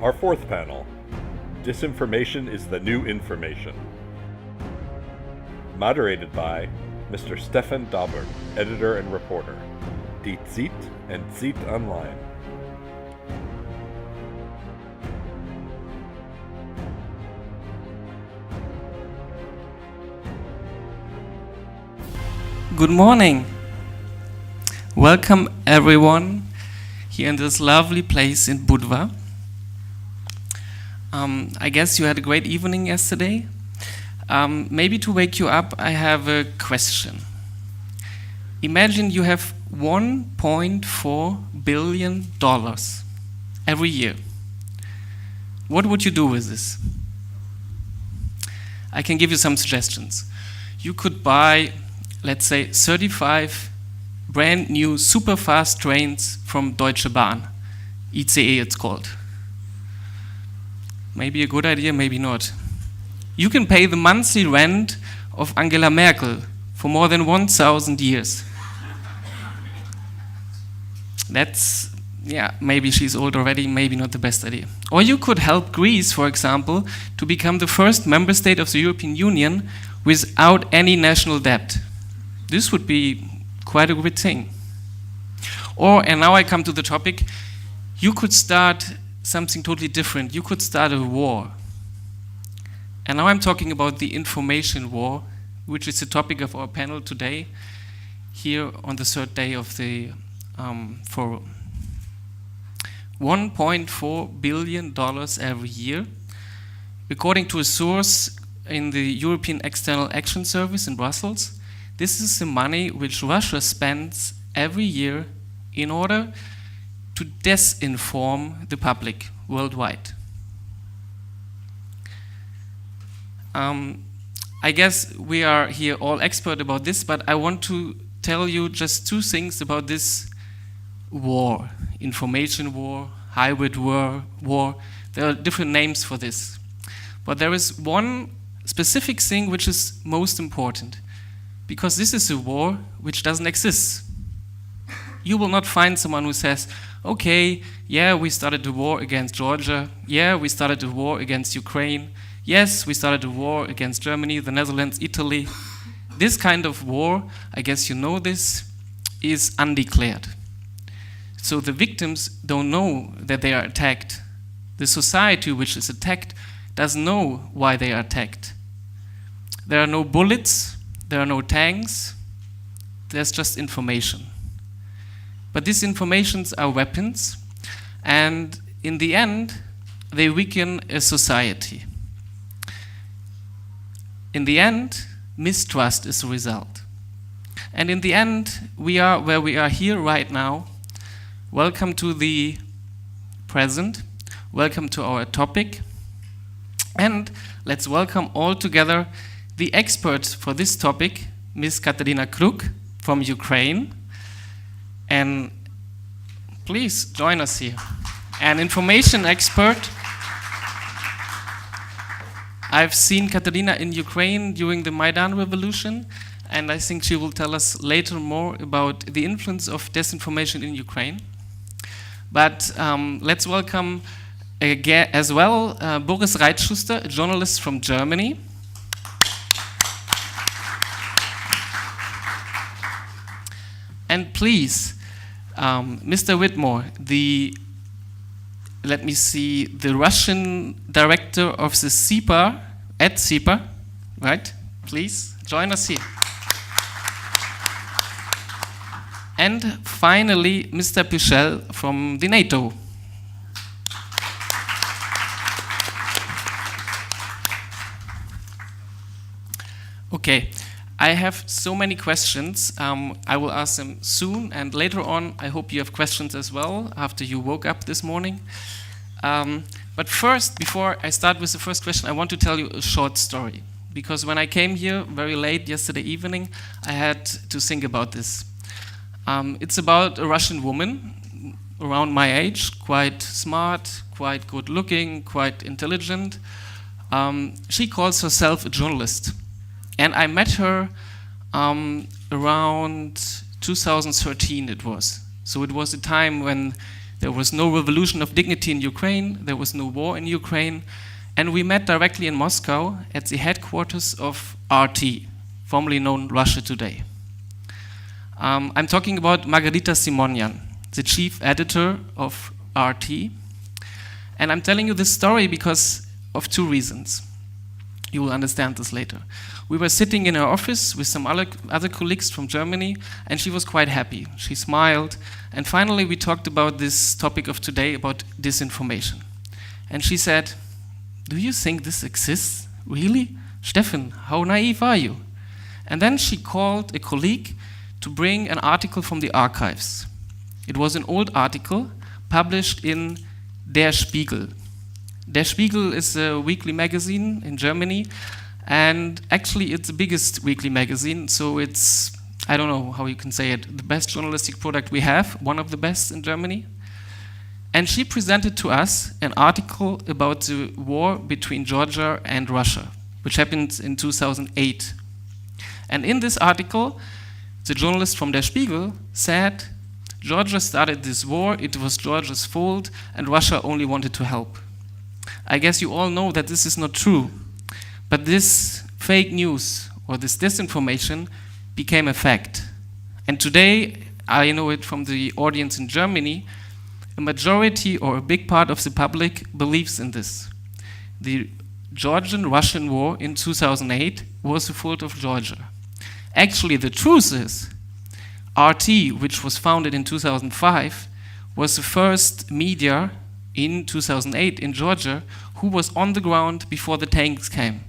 Our fourth panel, Disinformation is the New Information. Moderated by Mr. Stefan Dauber, editor and reporter, Die Zeit and Zeit Online. Good morning. Welcome everyone here in this lovely place in Budva. I guess you had a great evening yesterday. Maybe to wake you up, I have a question. Imagine you have $1.4 billion every year. What would you do with this? I can give you some suggestions. You could buy, let's say, 35 brand new super fast trains from Deutsche Bahn. ICE it's called. Maybe a good idea, maybe not. You can pay the monthly rent of Angela Merkel for more than 1,000 years. That's, maybe she's old already, maybe not the best idea. Or you could help Greece, for example, to become the first member state of the European Union without any national debt. This would be quite a good thing. And now I come to the topic, you could start something totally different. You could start a war. And now I'm talking about the information war, which is the topic of our panel today, here on the third day of the forum. $1.4 billion every year. According to a source in the European External Action Service in Brussels, this is the money which Russia spends every year in order to disinform the public worldwide. I guess we are here all expert about this, but I want to tell you just two things about this war. Information war, hybrid war. There are different names for this. But there is one specific thing which is most important. Because this is a war which doesn't exist. You will not find someone who says, okay, we started a war against Georgia. We started a war against Ukraine. Yes, we started a war against Germany, the Netherlands, Italy. This kind of war, I guess you know this, is undeclared. So the victims don't know that they are attacked. The society which is attacked doesn't know why they are attacked. There are no bullets. There are no tanks, there's just information. But these informations are weapons, and in the end, they weaken a society. In the end, mistrust is the result. And in the end, we are where we are here right now. Welcome to the present, welcome to our topic, and let's welcome all together the expert for this topic, Ms. Katerina Kruk from Ukraine. And please join us here. An information expert. I've seen Katerina in Ukraine during the Maidan revolution, and I think she will tell us later more about the influence of disinformation in Ukraine. But let's welcome as well Boris Reitschuster, a journalist from Germany. And please, Mr. Whitmore, the Russian director of the CIPA, at CIPA, right? Please, join us here. And finally, Mr. Pichel from the NATO. Okay. I have so many questions. I will ask them soon, and later on, I hope you have questions as well after you woke up this morning. But first, before I start with the first question, I want to tell you a short story. Because when I came here very late yesterday evening, I had to think about this. It's about a Russian woman around my age, quite smart, quite good looking, quite intelligent. She calls herself a journalist. And I met her around 2013 it was. So it was a time when There was no revolution of dignity in Ukraine. There was no war in Ukraine. And we met directly in Moscow at the headquarters of RT, formerly known Russia Today. I'm talking about Margarita Simonyan, the chief editor of RT. And I'm telling you this story because of two reasons. You will understand this later. We were sitting in her office with some other colleagues from Germany, and she was quite happy. She smiled, and finally we talked about this topic of today, about disinformation. And she said, "Do you think this exists? Really? Stefan, how naive are you?" And then she called a colleague to bring an article from the archives. It was an old article published in Der Spiegel. Der Spiegel is a weekly magazine in Germany, and actually it's the biggest weekly magazine, so it's, I don't know how you can say it, the best journalistic product we have, one of the best in Germany. And she presented to us an article about the war between Georgia and Russia, which happened in 2008. And in this article, the journalist from Der Spiegel said, Georgia started this war, it was Georgia's fault, and Russia only wanted to help. I guess you all know that this is not true, but this fake news or this disinformation became a fact. And today, I know it from the audience in Germany, a majority or a big part of the public believes in this. The Georgian-Russian war in 2008 was the fault of Georgia. Actually, the truth is, RT, which was founded in 2005, was the first media in 2008 in Georgia who was on the ground before the tanks came.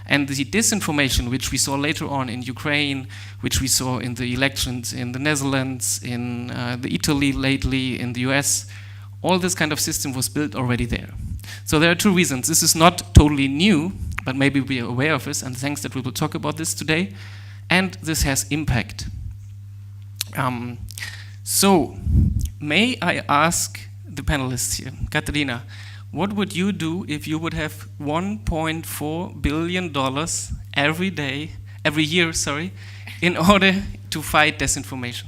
And the disinformation, which we saw later on in Ukraine, which we saw in the elections in the Netherlands, in Italy lately, in the US, all this kind of system was built already there. So there are two reasons. This is not totally new, but maybe we are aware of this, and thanks that we will talk about this today. And this has impact. So, may I ask the panelists here, Katerina, what would you do if you would have $1.4 billion every year, in order to fight disinformation?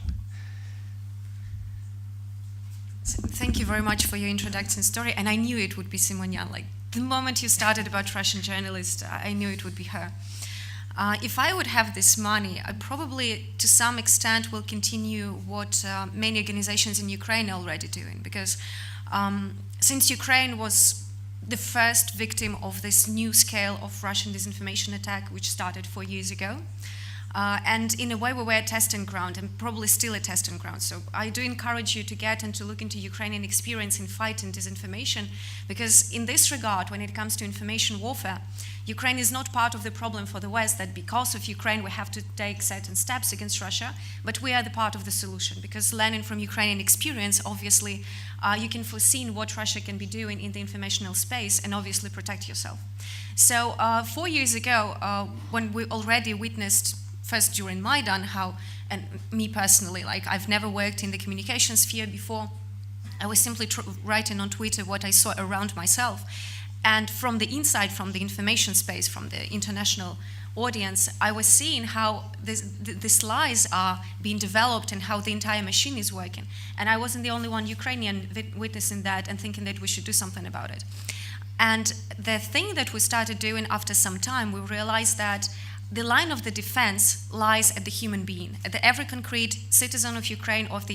Thank you very much for your introduction story, and I knew it would be Simonyan. Like the moment you started about Russian journalists, I knew it would be her. If I would have this money, I probably, to some extent, will continue what many organizations in Ukraine are already doing, because since Ukraine was the first victim of this new scale of Russian disinformation attack, which started 4 years ago, and in a way we were a testing ground, and probably still a testing ground. So I do encourage you to get and to look into Ukrainian experience in fighting disinformation, because in this regard, when it comes to information warfare, Ukraine is not part of the problem for the West, that because of Ukraine we have to take certain steps against Russia, but we are the part of the solution, because learning from Ukrainian experience, obviously, you can foresee what Russia can be doing in the informational space and obviously protect yourself. So 4 years ago, when we already witnessed, first during Maidan, how, and me personally, like I've never worked in the communication sphere before, I was simply writing on Twitter what I saw around myself. And from the inside, from the information space, from the international audience, I was seeing how these lies are being developed and how the entire machine is working. And I wasn't the only one Ukrainian witnessing that and thinking that we should do something about it. And the thing that we started doing after some time, we realized that the line of the defense lies at the human being, at the every concrete citizen of Ukraine or of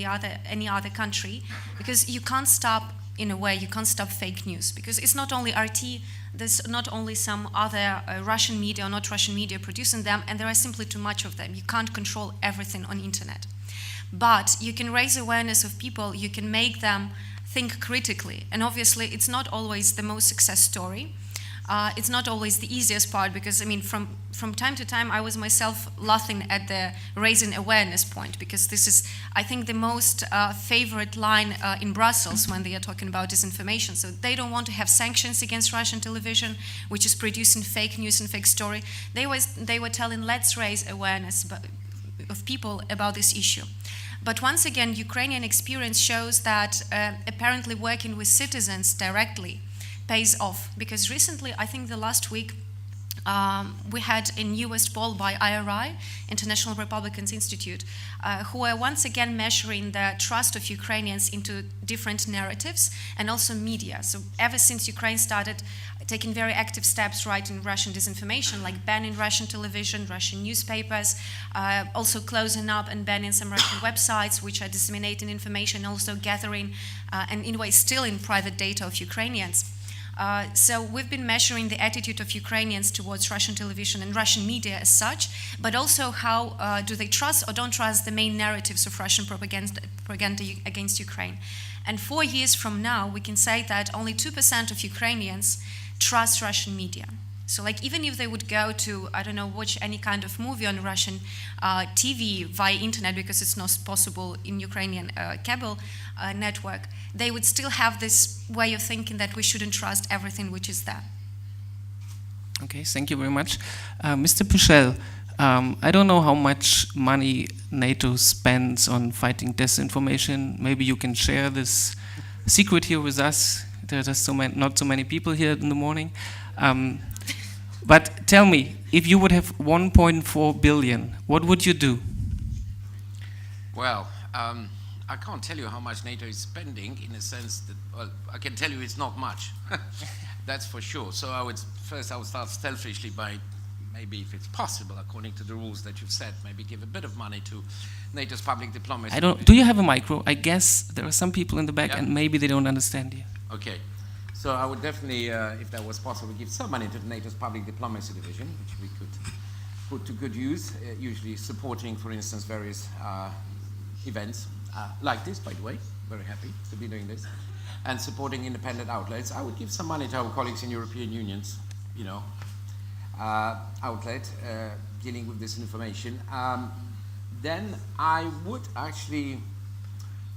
any other country, because you can't stop, in a way, you can't stop fake news, because it's not only RT, there's not only some other Russian media or not Russian media producing them, and there are simply too much of them. You can't control everything on internet. But you can raise awareness of people, you can make them think critically, and obviously it's not always the most success story. It's not always the easiest part, because I mean, from time to time I was myself laughing at the raising awareness point, because this is, I think, the most favorite line in Brussels when they are talking about disinformation. So they don't want to have sanctions against Russian television, which is producing fake news and fake story. They were telling, let's raise awareness of people about this issue. But once again, Ukrainian experience shows that apparently working with citizens directly pays off, because recently, I think the last week, we had a newest poll by IRI, International Republicans Institute, who are once again measuring the trust of Ukrainians into different narratives and also media. So ever since Ukraine started taking very active steps right in Russian disinformation, like banning Russian television, Russian newspapers, also closing up and banning some Russian websites which are disseminating information, also gathering and in a way stealing private data of Ukrainians. So we've been measuring the attitude of Ukrainians towards Russian television and Russian media as such, but also how do they trust or don't trust the main narratives of Russian propaganda against Ukraine. And 4 years from now, we can say that only 2% of Ukrainians trust Russian media. So like even if they would go to, I don't know, watch any kind of movie on Russian TV via internet, because it's not possible in Ukrainian cable network, they would still have this way of thinking that we shouldn't trust everything which is there. Okay, thank you very much. Mr. Puchel, I don't know how much money NATO spends on fighting disinformation. Maybe you can share this secret here with us. There are just not so many people here in the morning. But tell me, if you would have 1.4 billion, what would you do? Well, I can't tell you how much NATO is spending in a sense that, well, I can tell you it's not much. That's for sure. So I would start selfishly by maybe, if it's possible, according to the rules that you've set, maybe give a bit of money to NATO's public diplomacy. Do you have a micro? I guess there are some people in the back and maybe they don't understand you. Okay. So I would definitely, if that was possible, give some money to NATO's public diplomacy division, which we could put to good use, usually supporting, for instance, various events like this, by the way. Very happy to be doing this. And supporting independent outlets. I would give some money to our colleagues in European Union's, outlet dealing with this information. Then I would actually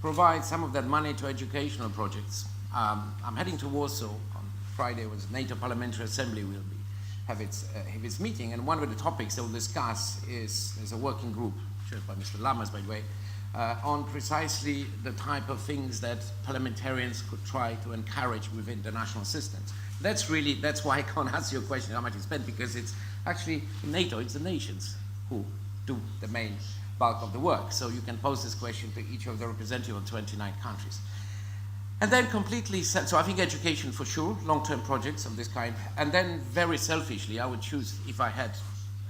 provide some of that money to educational projects. I'm heading to Warsaw on Friday, when the NATO Parliamentary Assembly will have its meeting, and one of the topics they will discuss is a working group, chaired by Mr. Lammers, by the way, on precisely the type of things that parliamentarians could try to encourage within the national systems. That's why I can't answer your question how much is spent, because it's actually in NATO, it's the nations who do the main bulk of the work. So you can pose this question to each of the representatives of 29 countries. And then so I think education for sure, long-term projects of this kind. And then very selfishly, I would choose, if I had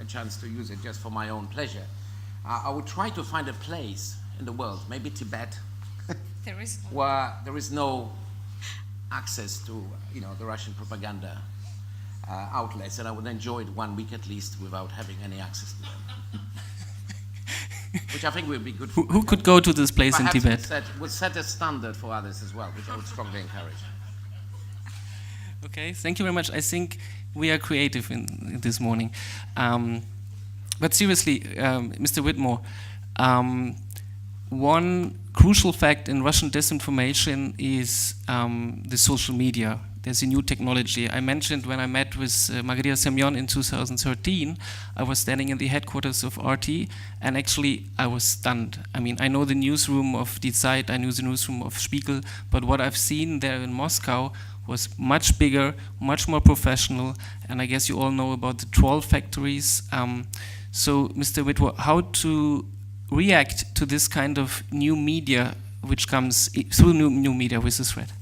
a chance to use it just for my own pleasure, I would try to find a place in the world, maybe Tibet, where there is no access to the Russian propaganda outlets, and I would enjoy it 1 week at least without having any access to them. Which I think would be good for Who could go to this place perhaps in Tibet? would set a standard for others as well, which I would strongly encourage. Okay, thank you very much. I think we are creative in this morning. But seriously, Mr. Whitmore, one crucial fact in Russian disinformation is the social media. There's a new technology. I mentioned when I met with Maria Semyon in 2013, I was standing in the headquarters of RT, and actually I was stunned. I mean, I know the newsroom of Die Zeit, I knew the newsroom of Spiegel, but what I've seen there in Moscow was much bigger, much more professional, and I guess you all know about the troll factories. So, Mr. Whitmore, how to react to this kind of new media which comes through new media with this threat?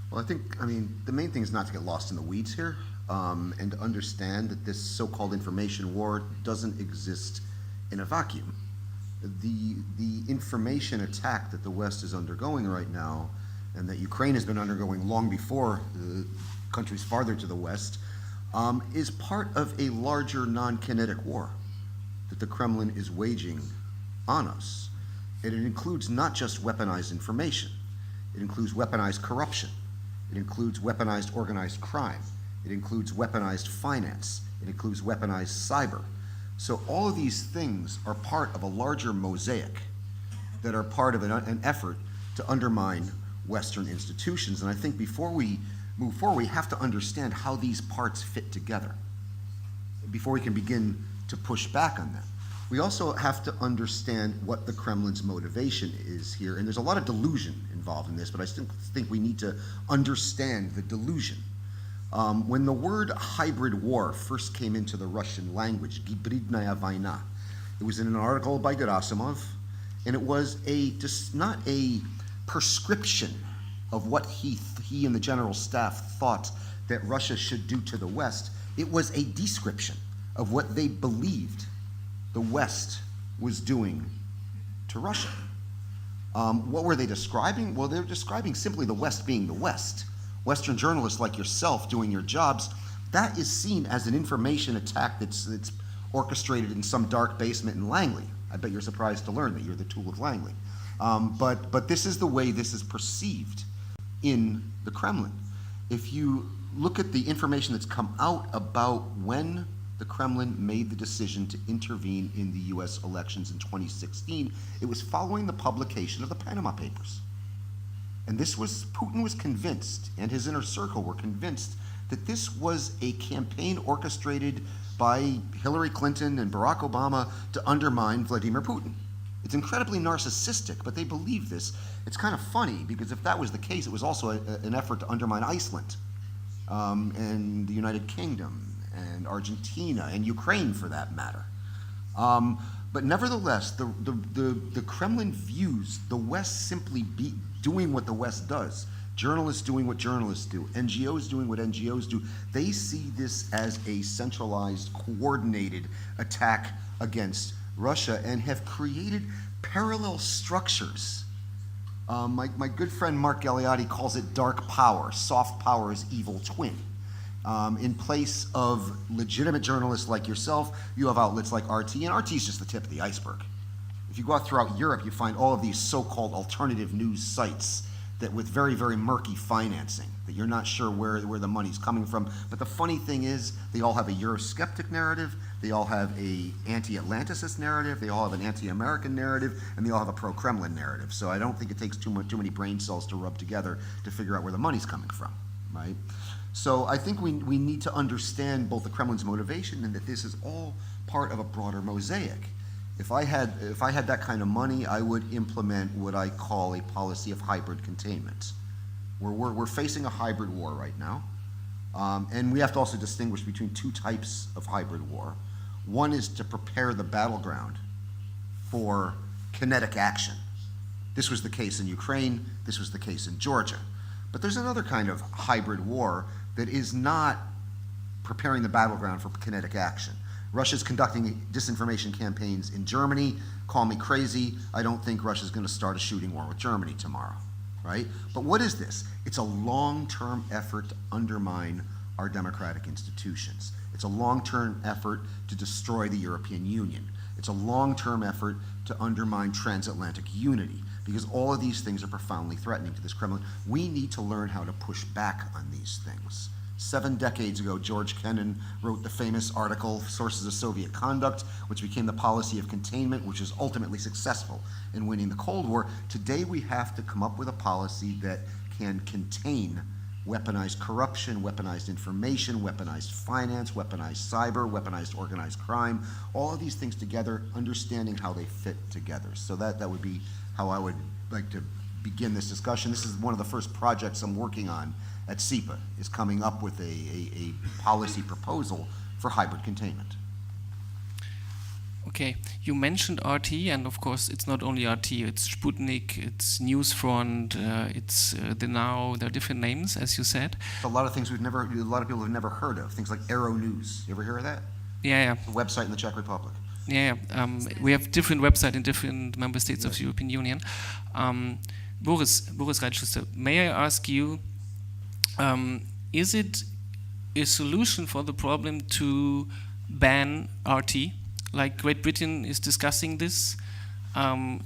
Well, the main thing is not to get lost in the weeds here, and to understand that this so-called information war doesn't exist in a vacuum. The information attack that the West is undergoing right now, and that Ukraine has been undergoing long before the countries farther to the West, is part of a larger non-kinetic war that the Kremlin is waging on us. And it includes not just weaponized information. It includes weaponized corruption. It includes weaponized organized crime. It includes weaponized finance. It includes weaponized cyber. So all of these things are part of a larger mosaic that are part of an effort to undermine Western institutions. And I think before we move forward, we have to understand how these parts fit together before we can begin to push back on them. We also have to understand what the Kremlin's motivation is here. And there's a lot of delusion involved in this, but I still think we need to understand the delusion. When the word hybrid war first came into the Russian language, Gibridnaya Vaina, it was in an article by Gerasimov, and it was not a prescription of what he and the general staff thought that Russia should do to the West. It was a description of what they believed the West was doing to Russia. What were they describing? Well, they were describing simply the West being the West. Western journalists like yourself doing your jobs, that is seen as an information attack that's orchestrated in some dark basement in Langley. I bet you're surprised to learn that you're the tool of Langley. But this is the way this is perceived in the Kremlin. If you look at the information that's come out about when the Kremlin made the decision to intervene in the US elections in 2016, it was following the publication of the Panama Papers. And Putin was convinced, and his inner circle were convinced, that this was a campaign orchestrated by Hillary Clinton and Barack Obama to undermine Vladimir Putin. It's incredibly narcissistic, but they believe this. It's kind of funny, because if that was the case, it was also an effort to undermine Iceland, and the United Kingdom, and Argentina, and Ukraine for that matter. But nevertheless, the Kremlin views the West simply doing what the West does. Journalists doing what journalists do, NGOs doing what NGOs do. They see this as a centralized, coordinated attack against Russia and have created parallel structures. My good friend Mark Galeotti calls it dark power. Soft power's evil twin. In place of legitimate journalists like yourself, you have outlets like RT, and RT is just the tip of the iceberg. If you go out throughout Europe, you find all of these so-called alternative news sites that with very, very murky financing, that you're not sure where the money's coming from. But the funny thing is, they all have a Eurosceptic narrative, they all have a anti-Atlanticist narrative, they all have an anti-American narrative, and they all have a pro-Kremlin narrative. So I don't think it takes too many brain cells to rub together to figure out where the money's coming from, right? So I think we need to understand both the Kremlin's motivation and that this is all part of a broader mosaic. If I had that kind of money, I would implement what I call a policy of hybrid containment. We're facing a hybrid war right now, and we have to also distinguish between two types of hybrid war. One is to prepare the battleground for kinetic action. This was the case in Ukraine, this was the case in Georgia. But there's another kind of hybrid war that is not preparing the battleground for kinetic action. Russia's conducting disinformation campaigns in Germany. Call me crazy. I don't think Russia's going to start a shooting war with Germany tomorrow, right? But what is this? It's a long-term effort to undermine our democratic institutions. It's a long-term effort to destroy the European Union. It's a long-term effort to undermine transatlantic unity, because all of these things are profoundly threatening to this Kremlin. We need to learn how to push back on these things. 7 decades ago, George Kennan wrote the famous article, Sources of Soviet Conduct, which became the policy of containment, which is ultimately successful in winning the Cold War. Today, we have to come up with a policy that can contain weaponized corruption, weaponized information, weaponized finance, weaponized cyber, weaponized organized crime, all of these things together, understanding how they fit together. So that would be how I would like to begin this discussion. This is one of the first projects I'm working on at SIPA, is coming up with a policy proposal for hybrid containment. Okay, you mentioned RT, and of course it's not only RT, it's Sputnik, it's Newsfront, it's the Now, there are different names, as you said. A lot of things a lot of people have never heard of, things like Aero News. You ever hear of that? Yeah. A website in the Czech Republic. Yeah, we have different websites in different member states of the European Union. Boris Reitschuster, may I ask you, is it a solution for the problem to ban RT? Like Great Britain is discussing this.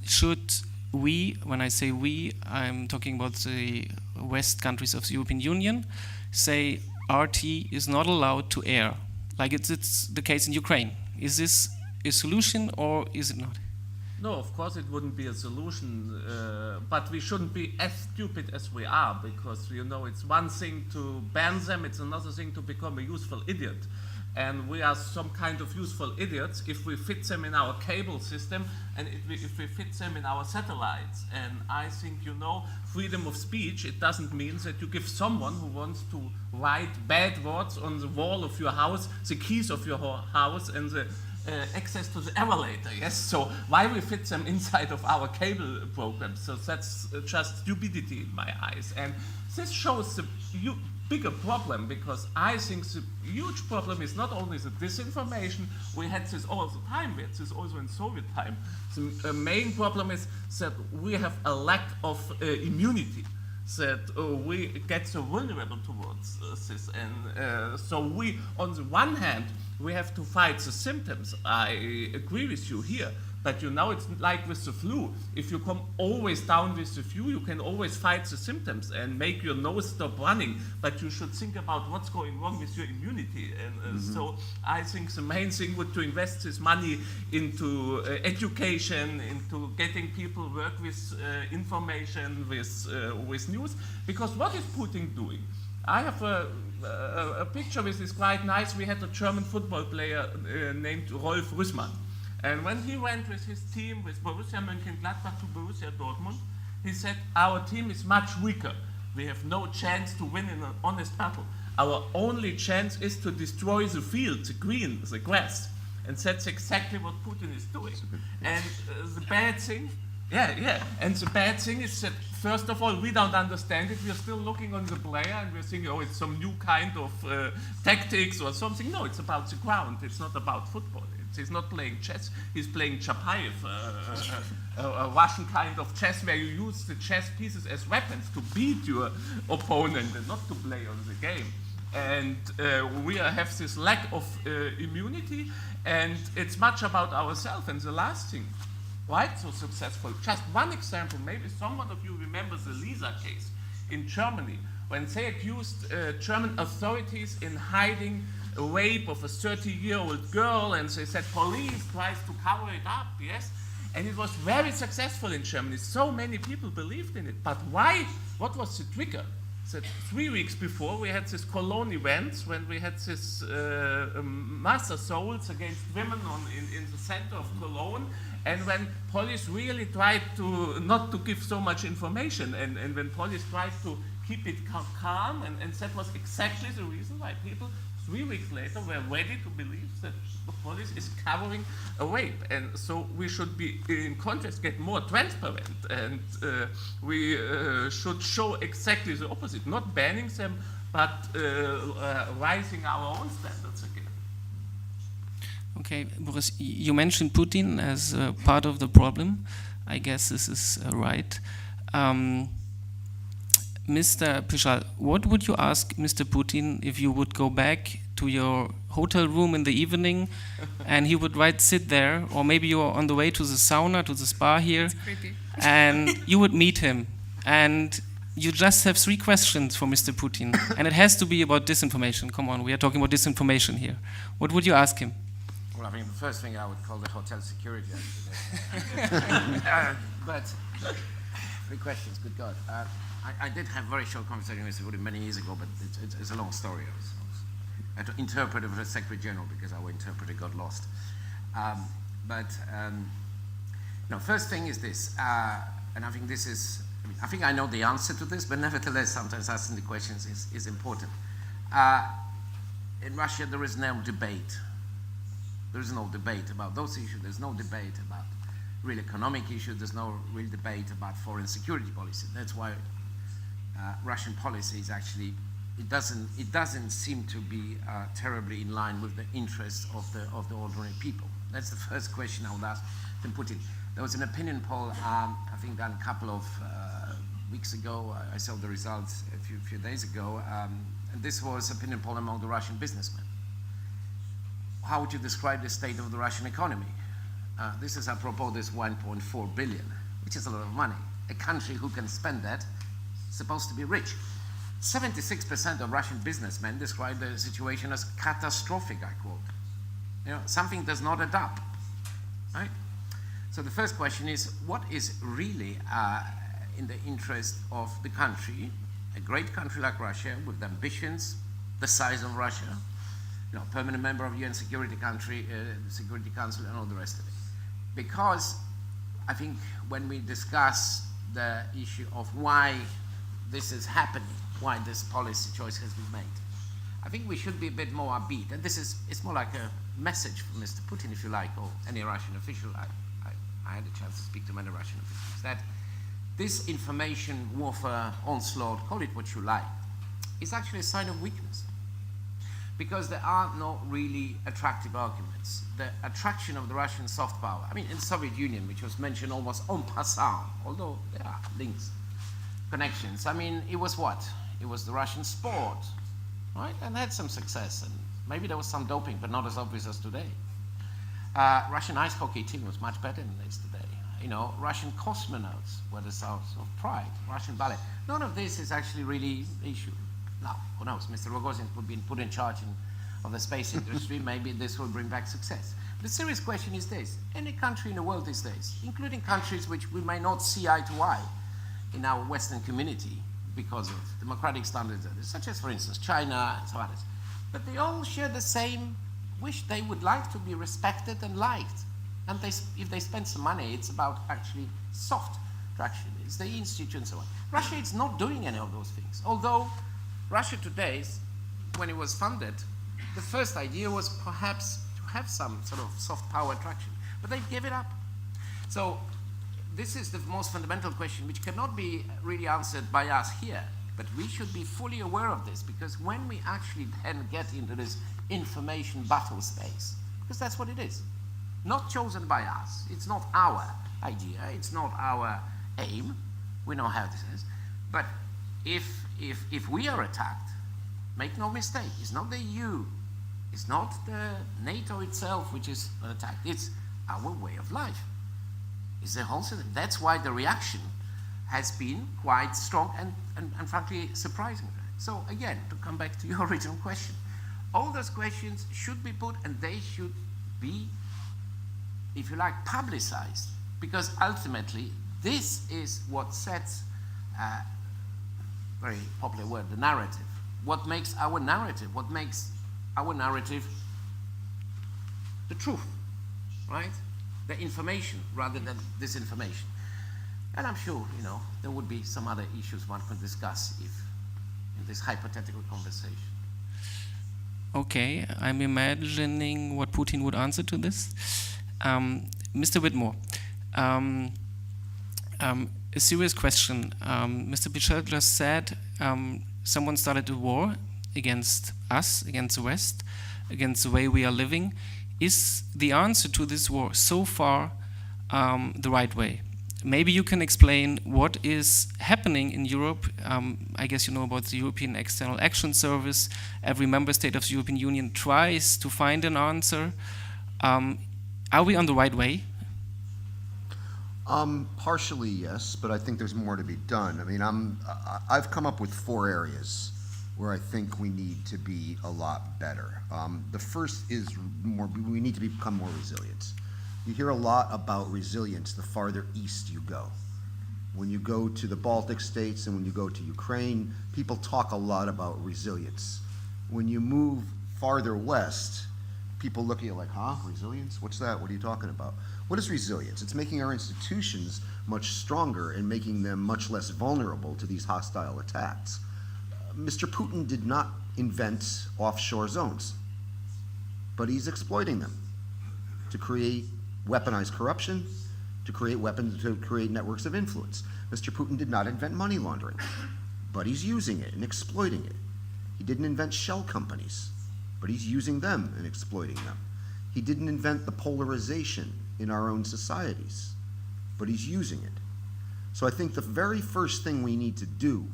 Should we, when I say we, I'm talking about the West countries of the European Union, say RT is not allowed to air, like it's the case in Ukraine? Is this a solution or is it not? No, of course it wouldn't be a solution, but we shouldn't be as stupid as we are, because, you know, it's one thing to ban them, it's another thing to become a useful idiot. and we are some kind of useful idiots if we fit them in our cable system and if we fit them in our satellites. And I think, you know, freedom of speech, it doesn't mean that you give someone who wants to write bad words on the wall of your house, the keys of your house, and the access to the elevator, yes? So why we fit them inside of our cable programs? So that's just stupidity in my eyes. And this shows the bigger problem, because I think the huge problem is not only the disinformation, we had this all the time, we had this also in Soviet time. The main problem is that we have a lack of immunity, that we get so vulnerable towards this. And so we, on the one hand, we have to fight the symptoms. I agree with you here. But you know, it's like with the flu. If you come always down with the flu, you can always fight the symptoms and make your nose stop running. But you should think about what's going wrong with your immunity. And so I think the main thing would to invest this money into education, into getting people work with information, with news. Because what is Putin doing? I have a picture which is quite nice. We had a German football player named Rolf Rüssmann. And when he went with his team, with Borussia Mönchengladbach to Borussia Dortmund, he said, our team is much weaker. We have no chance to win in an honest battle. Our only chance is to destroy the field, the green, the grass. And that's exactly what Putin is doing. And the bad thing, and the bad thing is that, first of all, we don't understand it. We're still looking on the player and we're thinking, oh, it's some new kind of tactics or something. No, it's about the ground. It's not about football. He's not playing chess, he's playing Chapayev, a Russian kind of chess where you use the chess pieces as weapons to beat your opponent and not to play on the game. And we have this lack of immunity, and it's much about ourselves. And the last thing, why it's so successful, just one example, maybe someone of you remembers the Lisa case in Germany, when they accused German authorities in hiding a rape of a 30-year-old girl, and they said police tries to cover it up, yes? And it was very successful in Germany. So many people believed in it. But why? What was the trigger? That 3 weeks before we had this Cologne events, when we had this mass assaults against women in the center of Cologne, and when police really tried to not to give so much information, and when police tried to keep it calm, and that was exactly the reason why people 3 weeks later were ready to believe that the police is covering a rape. And so we should be, in contrast, get more transparent, and we should show exactly the opposite, not banning them, but rising our own standards again. Okay, Boris, you mentioned Putin as part of the problem. I guess this is right. Mr. Pichal, what would you ask Mr. Putin if you would go back to your hotel room in the evening and he would sit there, or maybe you are on the way to the sauna, to the spa here, and you would meet him, and you just have 3 questions for Mr. Putin, and it has to be about disinformation. Come on, we are talking about disinformation here. What would you ask him? Well, I mean, the first thing I would call the hotel security, actually. But 3 questions, good God. I did have a very short conversation with Putin many years ago, but it's a long story. I had to interpret it for the Secretary General because our interpreter got lost. No, first thing is this, and I think this is, I think I know the answer to this, but nevertheless, sometimes asking the questions is important. In Russia, there is no debate. There is no debate about those issues. There's no debate about real economic issues. There's no real debate about foreign security policy. That's why Russian policy is actually, it doesn't seem to be terribly in line with the interests of the ordinary people. That's the first question I would ask Putin. There was an opinion poll, I think done a couple of weeks ago. I saw the results a few days ago. And this was opinion poll among the Russian businessmen. How would you describe the state of the Russian economy? This is apropos this 1.4 billion, which is a lot of money. A country who can spend that is supposed to be rich. 76% of Russian businessmen describe the situation as catastrophic, I quote. You know, something does not add up, right? So the first question is, what is really in the interest of the country, a great country like Russia with ambitions the size of Russia, permanent member of UN Security Council and all the rest of it. Because I think when we discuss the issue of why this is happening, why this policy choice has been made, I think we should be a bit more upbeat. And it's more like a message from Mr. Putin, if you like, or any Russian official. I had a chance to speak to many Russian officials, that this information warfare onslaught, call it what you like, is actually a sign of weakness. Because there are no really attractive arguments. The attraction of the Russian soft power, I mean, in the Soviet Union, which was mentioned almost en passant, although there are links, connections. I mean, it was what? It was the Russian sport, right? And had some success, and maybe there was some doping, but not as obvious as today. Russian ice hockey team was much better than it is today. Russian cosmonauts were the source of pride. Russian ballet. None of this is actually really the issue. Now, who knows? Mr. Rogozin would be put in charge of the space industry. Maybe this will bring back success. But the serious question is this: any country in the world these days, including countries which we may not see eye to eye in our Western community because of democratic standards, such as, for instance, China and some others, but they all share the same wish. They would like to be respected and liked. And if they spend some money, it's about actually soft traction. It's the institute and so on. Russia is not doing any of those things. Although Russia today, when it was funded, the first idea was perhaps to have some sort of soft power traction. But they gave it up. So this is the most fundamental question, which cannot be really answered by us here. But we should be fully aware of this, because when we actually then get into this information battle space, because that's what it is, not chosen by us, it's not our idea, it's not our aim, we know how this is, but if we are attacked, make no mistake, it's not the EU, it's not the NATO itself which is attacked, it's our way of life. It's the whole system. That's why the reaction has been quite strong and frankly surprising. So again, to come back to your original question, all those questions should be put, and they should be, if you like, publicized, because ultimately this is what sets, very popular word, the narrative. What makes our narrative the truth, right? The information rather than disinformation. And I'm sure, there would be some other issues one could discuss if in this hypothetical conversation. Okay, I'm imagining what Putin would answer to this. Mr. Whitmore, a serious question. Mr. Pichel just said someone started a war against us, against the West, against the way we are living. Is the answer to this war so far the right way? Maybe you can explain what is happening in Europe. I guess you know about the European External Action Service. Every member state of the European Union tries to find an answer. Are we on the right way? Partially, yes, but I think there's more to be done. I mean, I've come up with 4 areas where I think we need to be a lot better. The first is we need to become more resilient. You hear a lot about resilience the farther east you go. When you go to the Baltic states and when you go to Ukraine, people talk a lot about resilience. When you move farther west, people look at you like, huh, resilience? What's that? What are you talking about? What is resilience? It's making our institutions much stronger and making them much less vulnerable to these hostile attacks. Mr. Putin did not invent offshore zones, but he's exploiting them to create weaponized corruption, to create weapons, to create networks of influence. Mr. Putin did not invent money laundering, but he's using it and exploiting it. He didn't invent shell companies, but he's using them and exploiting them. He didn't invent the polarization in our own societies, but he's using it. So I think the very first thing we need to do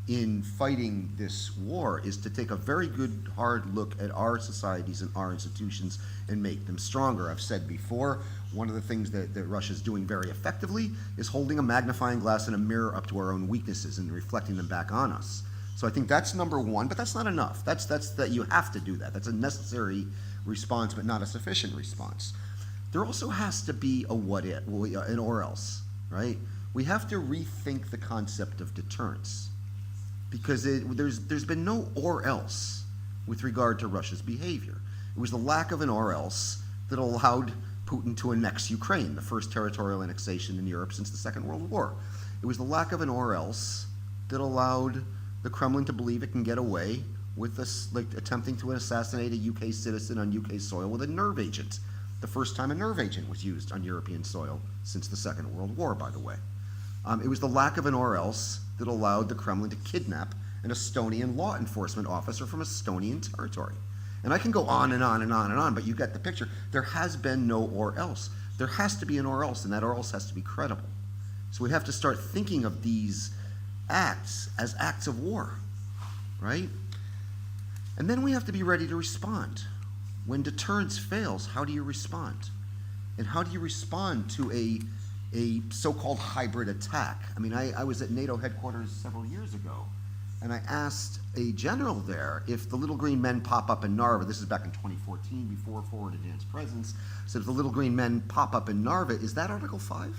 in fighting this war is to take a very good, hard look at our societies and our institutions and make them stronger. I've said before, one of the things that Russia's doing very effectively is holding a magnifying glass and a mirror up to our own weaknesses and reflecting them back on us. So I think that's number one, but that's not enough. That's that you have to do that. That's a necessary response, but not a sufficient response. There also has to be a what if, an or else, right? We have to rethink the concept of deterrence, because there's been no or else with regard to Russia's behavior. It was the lack of an or else that allowed Putin to annex Ukraine, the first territorial annexation in Europe since the Second World War. It was the lack of an or else that allowed the Kremlin to believe it can get away with this, like attempting to assassinate a UK citizen on UK soil with a nerve agent. The first time a nerve agent was used on European soil since the Second World War, by the way. It was the lack of an or else that allowed the Kremlin to kidnap an Estonian law enforcement officer from Estonian territory. And I can go on and on and on and on, but you get the picture. There has been no or else. There has to be an or else, and that or else has to be credible. So we have to start thinking of these acts as acts of war, right? And then we have to be ready to respond. When deterrence fails, how do you respond? And how do you respond to a so-called hybrid attack? I mean, I was at NATO headquarters several years ago, and I asked a general there if the little green men pop up in Narva, this is back in 2014, before forward advanced presence, said if the little green men pop up in Narva, is that Article 5?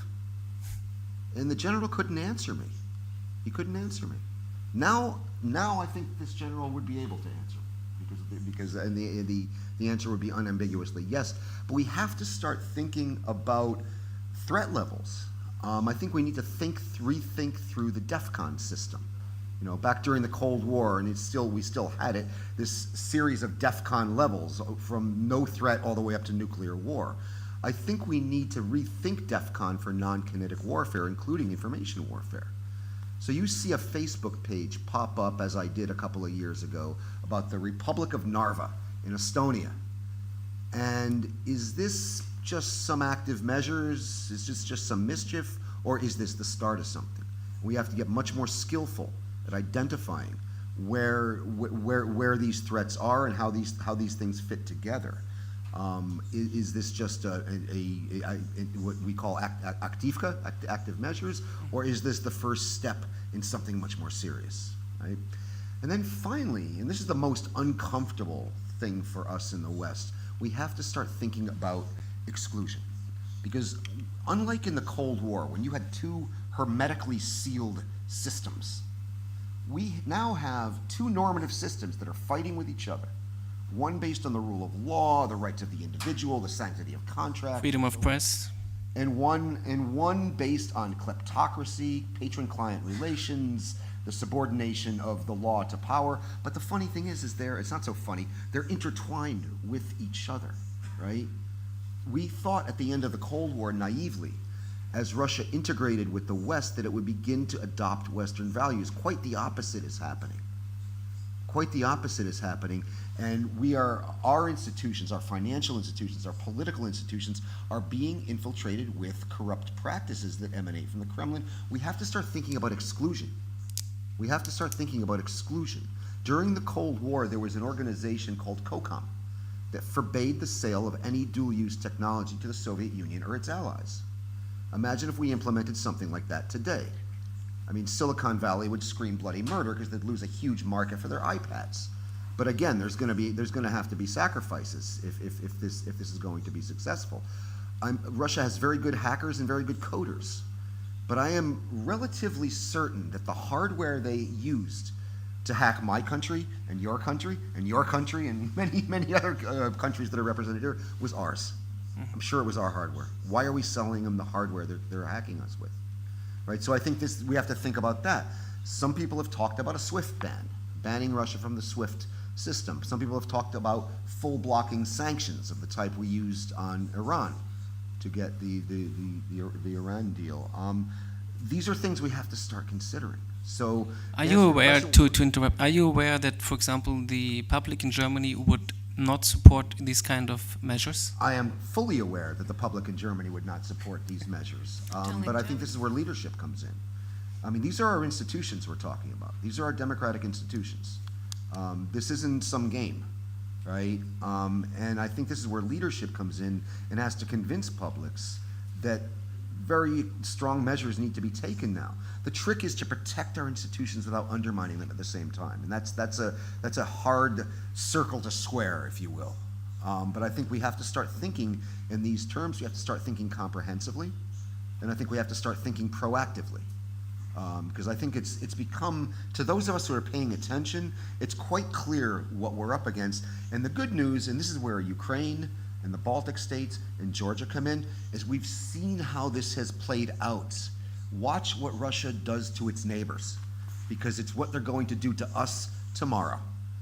And the general couldn't answer me. He couldn't answer me. Now I think this general would be able to answer because the answer would be unambiguously yes. But we have to start thinking about threat levels. I think we need to rethink through the DEFCON system. You know, back during the Cold War, and we still had it, this series of DEFCON levels from no threat all the way up to nuclear war. I think we need to rethink DEFCON for non-kinetic warfare, including information warfare. So you see a Facebook page pop up, as I did a couple of years ago, about the Republic of Narva in Estonia. And is this just some active measures? Is this just some mischief? Or is this the start of something? We have to get much more skillful at identifying where these threats are and how these things fit together. Is this just what we call aktivka, active measures, or is this the first step in something much more serious, right? And then finally, and this is the most uncomfortable thing for us in the West, we have to start thinking about exclusion. Because unlike in the Cold War, when you had two hermetically sealed systems, we now have two normative systems that are fighting with each other. One based on the rule of law, the rights of the individual, the sanctity of contract. Freedom of press. And one based on kleptocracy, patron-client relations, the subordination of the law to power. But the funny thing is it's not so funny, they're intertwined with each other, right? We thought at the end of the Cold War naively, as Russia integrated with the West, that it would begin to adopt Western values. Quite the opposite is happening. Quite the opposite is happening, and our institutions, our financial institutions, our political institutions are being infiltrated with corrupt practices that emanate from the Kremlin. We have to start thinking about exclusion. We have to start thinking about exclusion. During the Cold War, there was an organization called COCOM that forbade the sale of any dual-use technology to the Soviet Union or its allies. Imagine if we implemented something like that today. I mean, Silicon Valley would scream bloody murder because they'd lose a huge market for their iPads. But again, there's going to have to be sacrifices if this is going to be successful. Russia has very good hackers and very good coders, but I am relatively certain that the hardware they used to hack my country and your country and your country and many other countries that are represented here was ours. I'm sure it was our hardware. Why are we selling them the hardware they're hacking us with? Right, so I think we have to think about that. Some people have talked about a SWIFT ban, banning Russia from the SWIFT system. Some people have talked about full blocking sanctions of the type we used on Iran to get the Iran deal. These are things we have to start considering. So, are you aware, to interrupt, are you aware that, for example, the public in Germany would not support these kind of measures? I am fully aware that the public in Germany would not support these measures, but I think this is where leadership comes in. I mean, these are our institutions we're talking about. These are our democratic institutions. This isn't some game, right? And I think this is where leadership comes in and has to convince publics that very strong measures need to be taken now. The trick is to protect our institutions without undermining them at the same time, and that's a hard circle to square, if you will. But I think we have to start thinking in these terms. We have to start thinking comprehensively, and I think we have to start thinking proactively Because I think it's become, to those of us who are paying attention, it's quite clear what we're up against. And the good news, and this is where Ukraine and the Baltic states and Georgia come in, is we've seen how this has played out. Watch what Russia does to its neighbors, because it's what they're going to do to us tomorrow.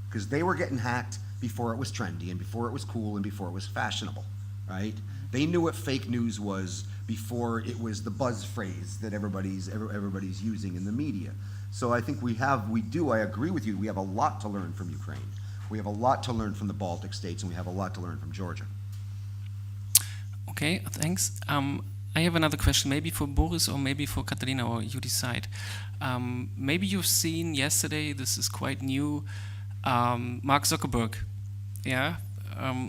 Because they were getting hacked before it was trendy and before it was cool and before it was fashionable, right? They knew what fake news was before it was the buzz phrase that everybody's using in the media. So I think I agree with you, we have a lot to learn from Ukraine. We have a lot to learn from the Baltic states, and we have a lot to learn from Georgia. Okay, thanks. I have another question, maybe for Boris or maybe for Katarina, or you decide. Maybe you've seen yesterday, this is quite new, Mark Zuckerberg. Yeah,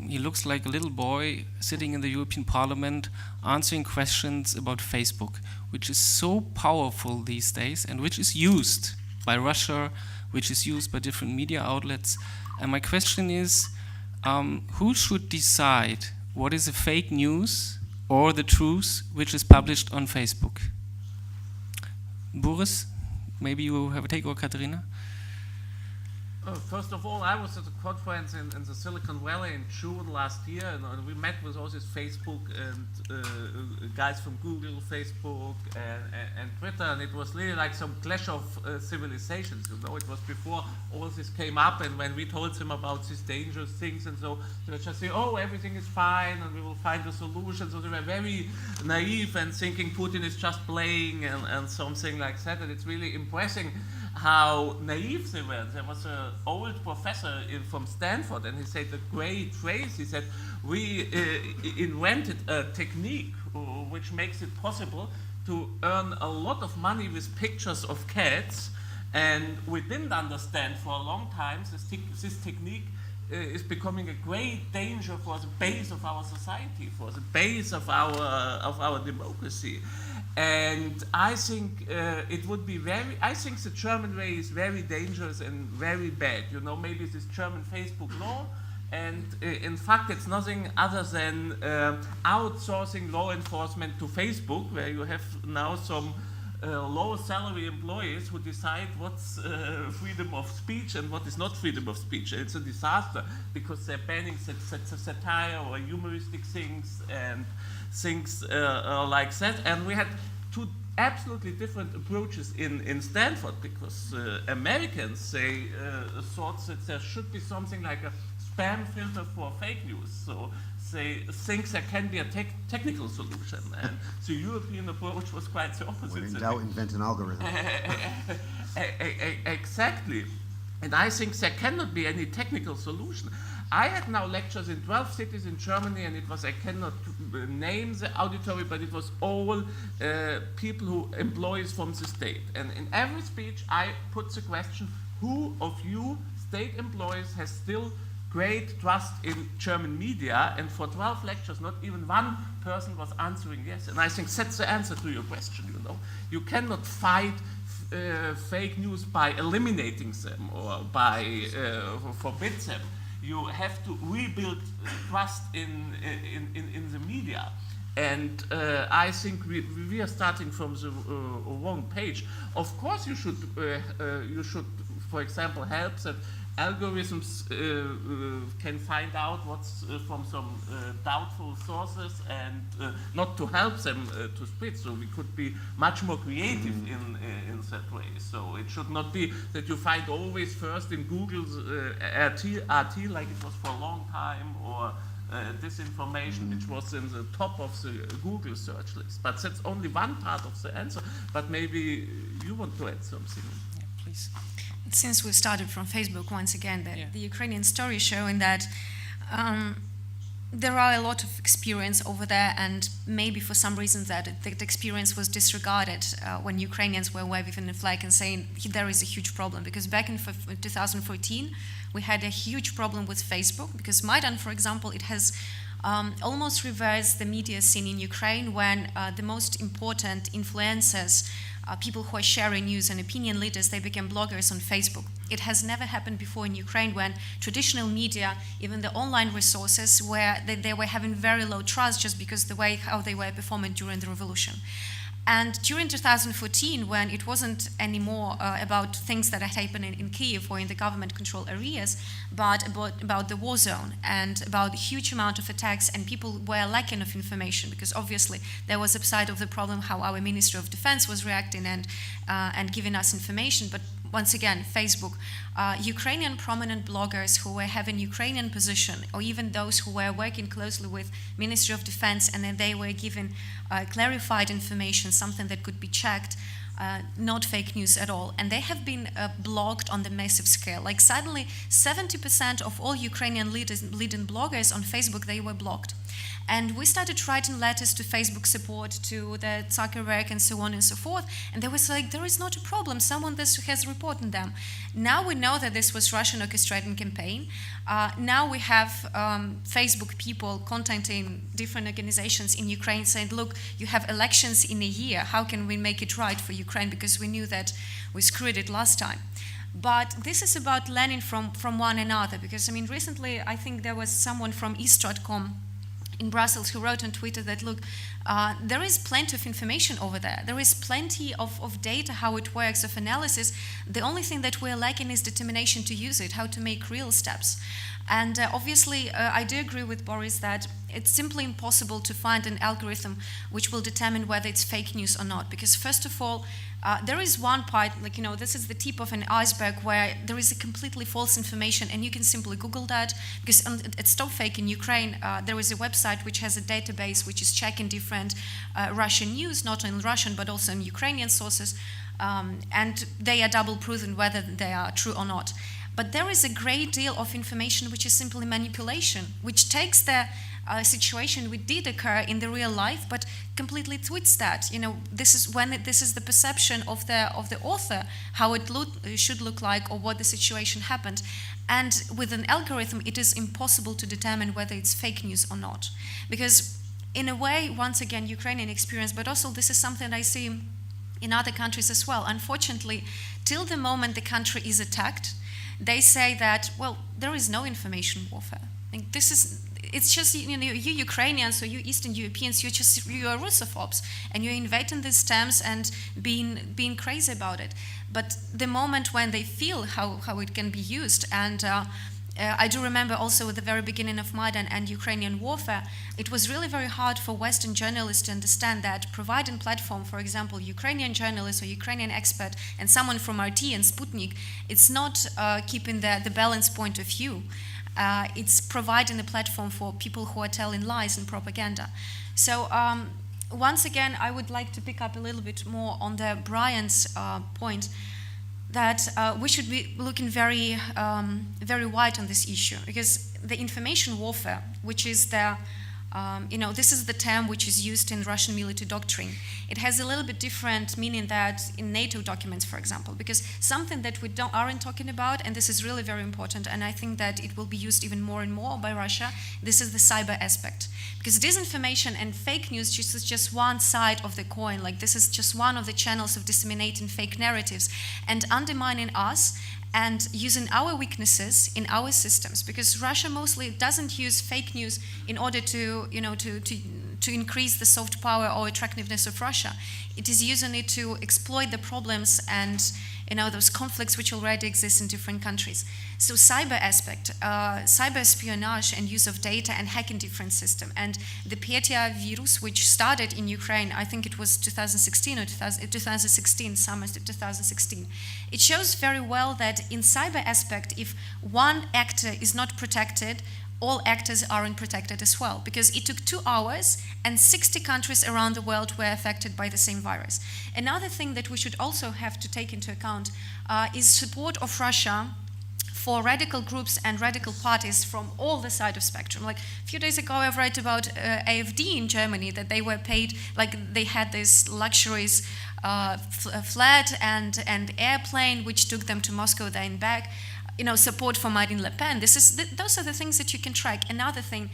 he looks like a little boy sitting in the European Parliament answering questions about Facebook, which is so powerful these days and which is used by Russia, which is used by different media outlets. And my question is, who should decide what is a fake news or the truth which is published on Facebook? Boris, maybe you have a take, or Katarina? First of all, I was at a conference in the Silicon Valley in June last year, and we met with all these Facebook and guys from Google, Facebook, and Twitter, and it was really like some clash of civilizations. You know, it was before all this came up, and when we told them about these dangerous things, and so they were just saying, "Oh, everything is fine, and we will find a solution." So they were very naive and thinking Putin is just playing and something like that. And it's really impressive how naive they were. There was an old professor from Stanford, and he said a great phrase. He said, "We invented a technique which makes it possible to earn a lot of money with pictures of cats, and we didn't understand for a long time this technique is becoming a great danger for the base of our society, for the base of our democracy." And I think it would be I think the German way is very dangerous and very bad. You know, maybe this German Facebook law, and in fact it's nothing other than outsourcing law enforcement to Facebook, where you have now some low salary employees who decide what's freedom of speech and what is not freedom of speech. And it's a disaster, because they're banning satire or humoristic things and things like that. And we had two absolutely different approaches in Stanford, because Americans, they thought that there should be something like a spam filter for fake news. So they think there can be a technical solution. And the European approach was quite the opposite. When in doubt, invent an algorithm. Exactly. And I think there cannot be any technical solution. I had now lectures in 12 cities in Germany, and it was, I cannot name the auditory, but it was all people who employees from the state. And in every speech I put the question, who of you state employees has still great trust in German media? And for 12 lectures, not even one person was answering yes. And I think that's the answer to your question, you know. You cannot fight fake news by eliminating them or by forbid them. You have to rebuild trust in the media. And I think we are starting from the wrong page. Of course, you should, for example, help that algorithms can find out what's from some doubtful sources, and not to help them to spread. So we could be much more creative in that way. So it should not be that you find always first in Google's RT like it was for a long time, or disinformation, which was in the top of the Google search list. But that's only one part of the answer. But maybe you want to add something. Yeah, please. Since we started from Facebook once again, the Ukrainian story showing that there are a lot of experience over there, and maybe for some reason that experience was disregarded when Ukrainians were waving the flag and saying there is a huge problem. Because back in 2014, we had a huge problem with Facebook, because Maidan, for example, it has almost reversed the media scene in Ukraine, when the most important influencers, people who are sharing news and opinion leaders, they became bloggers on Facebook. It has never happened before in Ukraine, when traditional media, even the online resources, where they were having very low trust just because the way how they were performing during the revolution. And during 2014, when it wasn't anymore about things that had happened in Kyiv or in the government-controlled areas, but about the war zone and about a huge amount of attacks, and people were lacking of information, because obviously there was a side of the problem how our Ministry of Defense was reacting and giving us information. But once again, Facebook, Ukrainian prominent bloggers who were having Ukrainian position, or even those who were working closely with Ministry of Defense, and then they were given clarified information, something that could be checked, not fake news at all. And they have been blocked on the massive scale. Like suddenly 70% of all Ukrainian leading bloggers on Facebook, they were blocked. And we started writing letters to Facebook support, to the Zuckerberg and so on and so forth. And they was like, there is not a problem. Someone has reported them. Now we know that this was Russian orchestrated campaign. Now we have Facebook people contacting different organizations in Ukraine saying, look, you have elections in a year. How can we make it right for Ukraine? Because we knew that we screwed it last time. But this is about learning from one another. Because, I mean, recently, I think there was someone from East.com in Brussels who wrote on Twitter that, look, there is plenty of information over there. There is plenty of data, how it works, of analysis. The only thing that we're lacking is determination to use it, how to make real steps. And obviously, I do agree with Boris that it's simply impossible to find an algorithm which will determine whether it's fake news or not. Because first of all, there is one part, like, you know, this is the tip of an iceberg where there is a completely false information, and you can simply Google that. Because at Stop Fake in Ukraine, there is a website which has a database which is checking different Russian news, not in Russian, but also in Ukrainian sources. And they are double proven whether they are true or not. But there is a great deal of information which is simply manipulation, which takes the situation which did occur in the real life, but completely twists that. You know, this is the perception of the author, how it should look like, or what the situation happened. And with an algorithm, it is impossible to determine whether it's fake news or not, because in a way, once again, Ukrainian experience, but also this is something I see in other countries as well. Unfortunately, till the moment the country is attacked, they say that, well, there is no information warfare. Like, it's just, you know, you Ukrainians or you Eastern Europeans, you are Russophobes, and you're invading these terms and being crazy about it. But the moment when they feel how it can be used, and I do remember also at the very beginning of Maidan and Ukrainian warfare, it was really very hard for Western journalists to understand that providing platform, for example, Ukrainian journalist or Ukrainian expert and someone from RT and Sputnik, it's not keeping the balance point of view. It's providing a platform for people who are telling lies and propaganda. So once again, I would like to pick up a little bit more on the Brian's point, that we should be looking very, very wide on this issue, because the information warfare, which is the, you know, this is the term which is used in Russian military doctrine. It has a little bit different meaning that in NATO documents, for example, because something that we aren't talking about, and this is really very important, and I think that it will be used even more and more by Russia, this is the cyber aspect. Because disinformation and fake news is just one side of the coin, like this is just one of the channels of disseminating fake narratives and undermining us and using our weaknesses in our systems, because Russia mostly doesn't use fake news in order to, you know, to increase the soft power or attractiveness of Russia. It is using it to exploit the problems and, you know, those conflicts which already exist in different countries. So cyber aspect, cyber espionage and use of data and hacking different systems. And the Petya virus, which started in Ukraine, I think it was 2016 or 2016, summer 2016. It shows very well that in cyber aspect, if one actor is not protected, all actors aren't protected as well, because it took 2 hours and 60 countries around the world were affected by the same virus. Another thing that we should also have to take into account is support of Russia for radical groups and radical parties from all the side of spectrum. Like a few days ago, I've read about AfD in Germany, that they were paid, like they had this luxurious flight and airplane which took them to Moscow, then back. You know, support for Marine Le Pen. Those are the things that you can track. Another thing,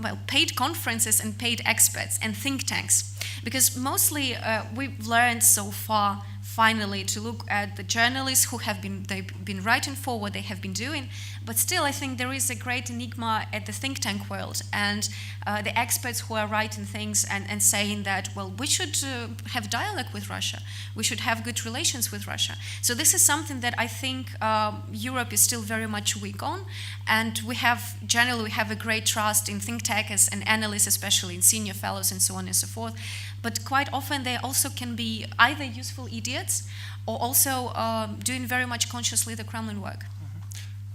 well, paid conferences and paid experts and think tanks. Because mostly we've learned so far, finally, to look at the journalists who have been writing for what they have been doing, But still, I think there is a great enigma at the think tank world, and the experts who are writing things and saying that, well, we should have dialogue with Russia, we should have good relations with Russia. So this is something that I think Europe is still very much weak on, and we generally have a great trust in think tankers and analysts, especially in senior fellows and so on and so forth. But quite often they also can be either useful idiots or also doing very much consciously the Kremlin work.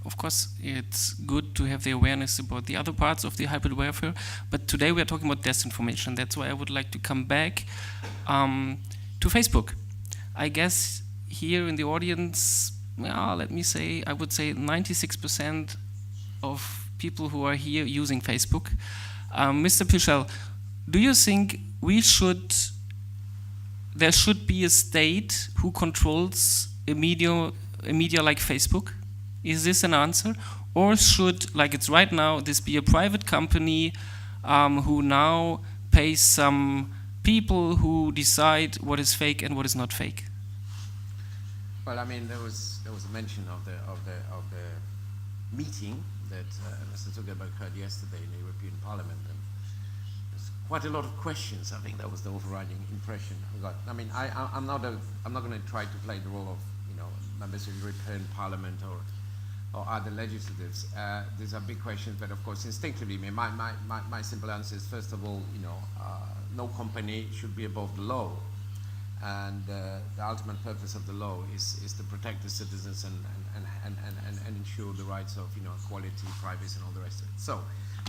Of course, it's good to have the awareness about the other parts of the hybrid warfare, but today we are talking about disinformation. That's why I would like to come back to Facebook. I guess here in the audience, let me say, I would say 96% of people who are here using Facebook. Mr. Pichel, do you think there should be a state who controls a media like Facebook? Is this an answer? Or should, like it's right now, this be a private company who now pays some people who decide what is fake and what is not fake? Well, I mean, there was a mention of the meeting that Mr. Zuckerberg had yesterday in the European Parliament, and there's quite a lot of questions. I think that was the overriding impression I got. I mean, I'm not going to try to play the role of members of the European Parliament or other legislatives. These are big questions, but of course, instinctively, my simple answer is, first of all, no company should be above the law, and the ultimate purpose of the law is to protect the citizens and ensure the rights of equality, privacy, and all the rest of it. So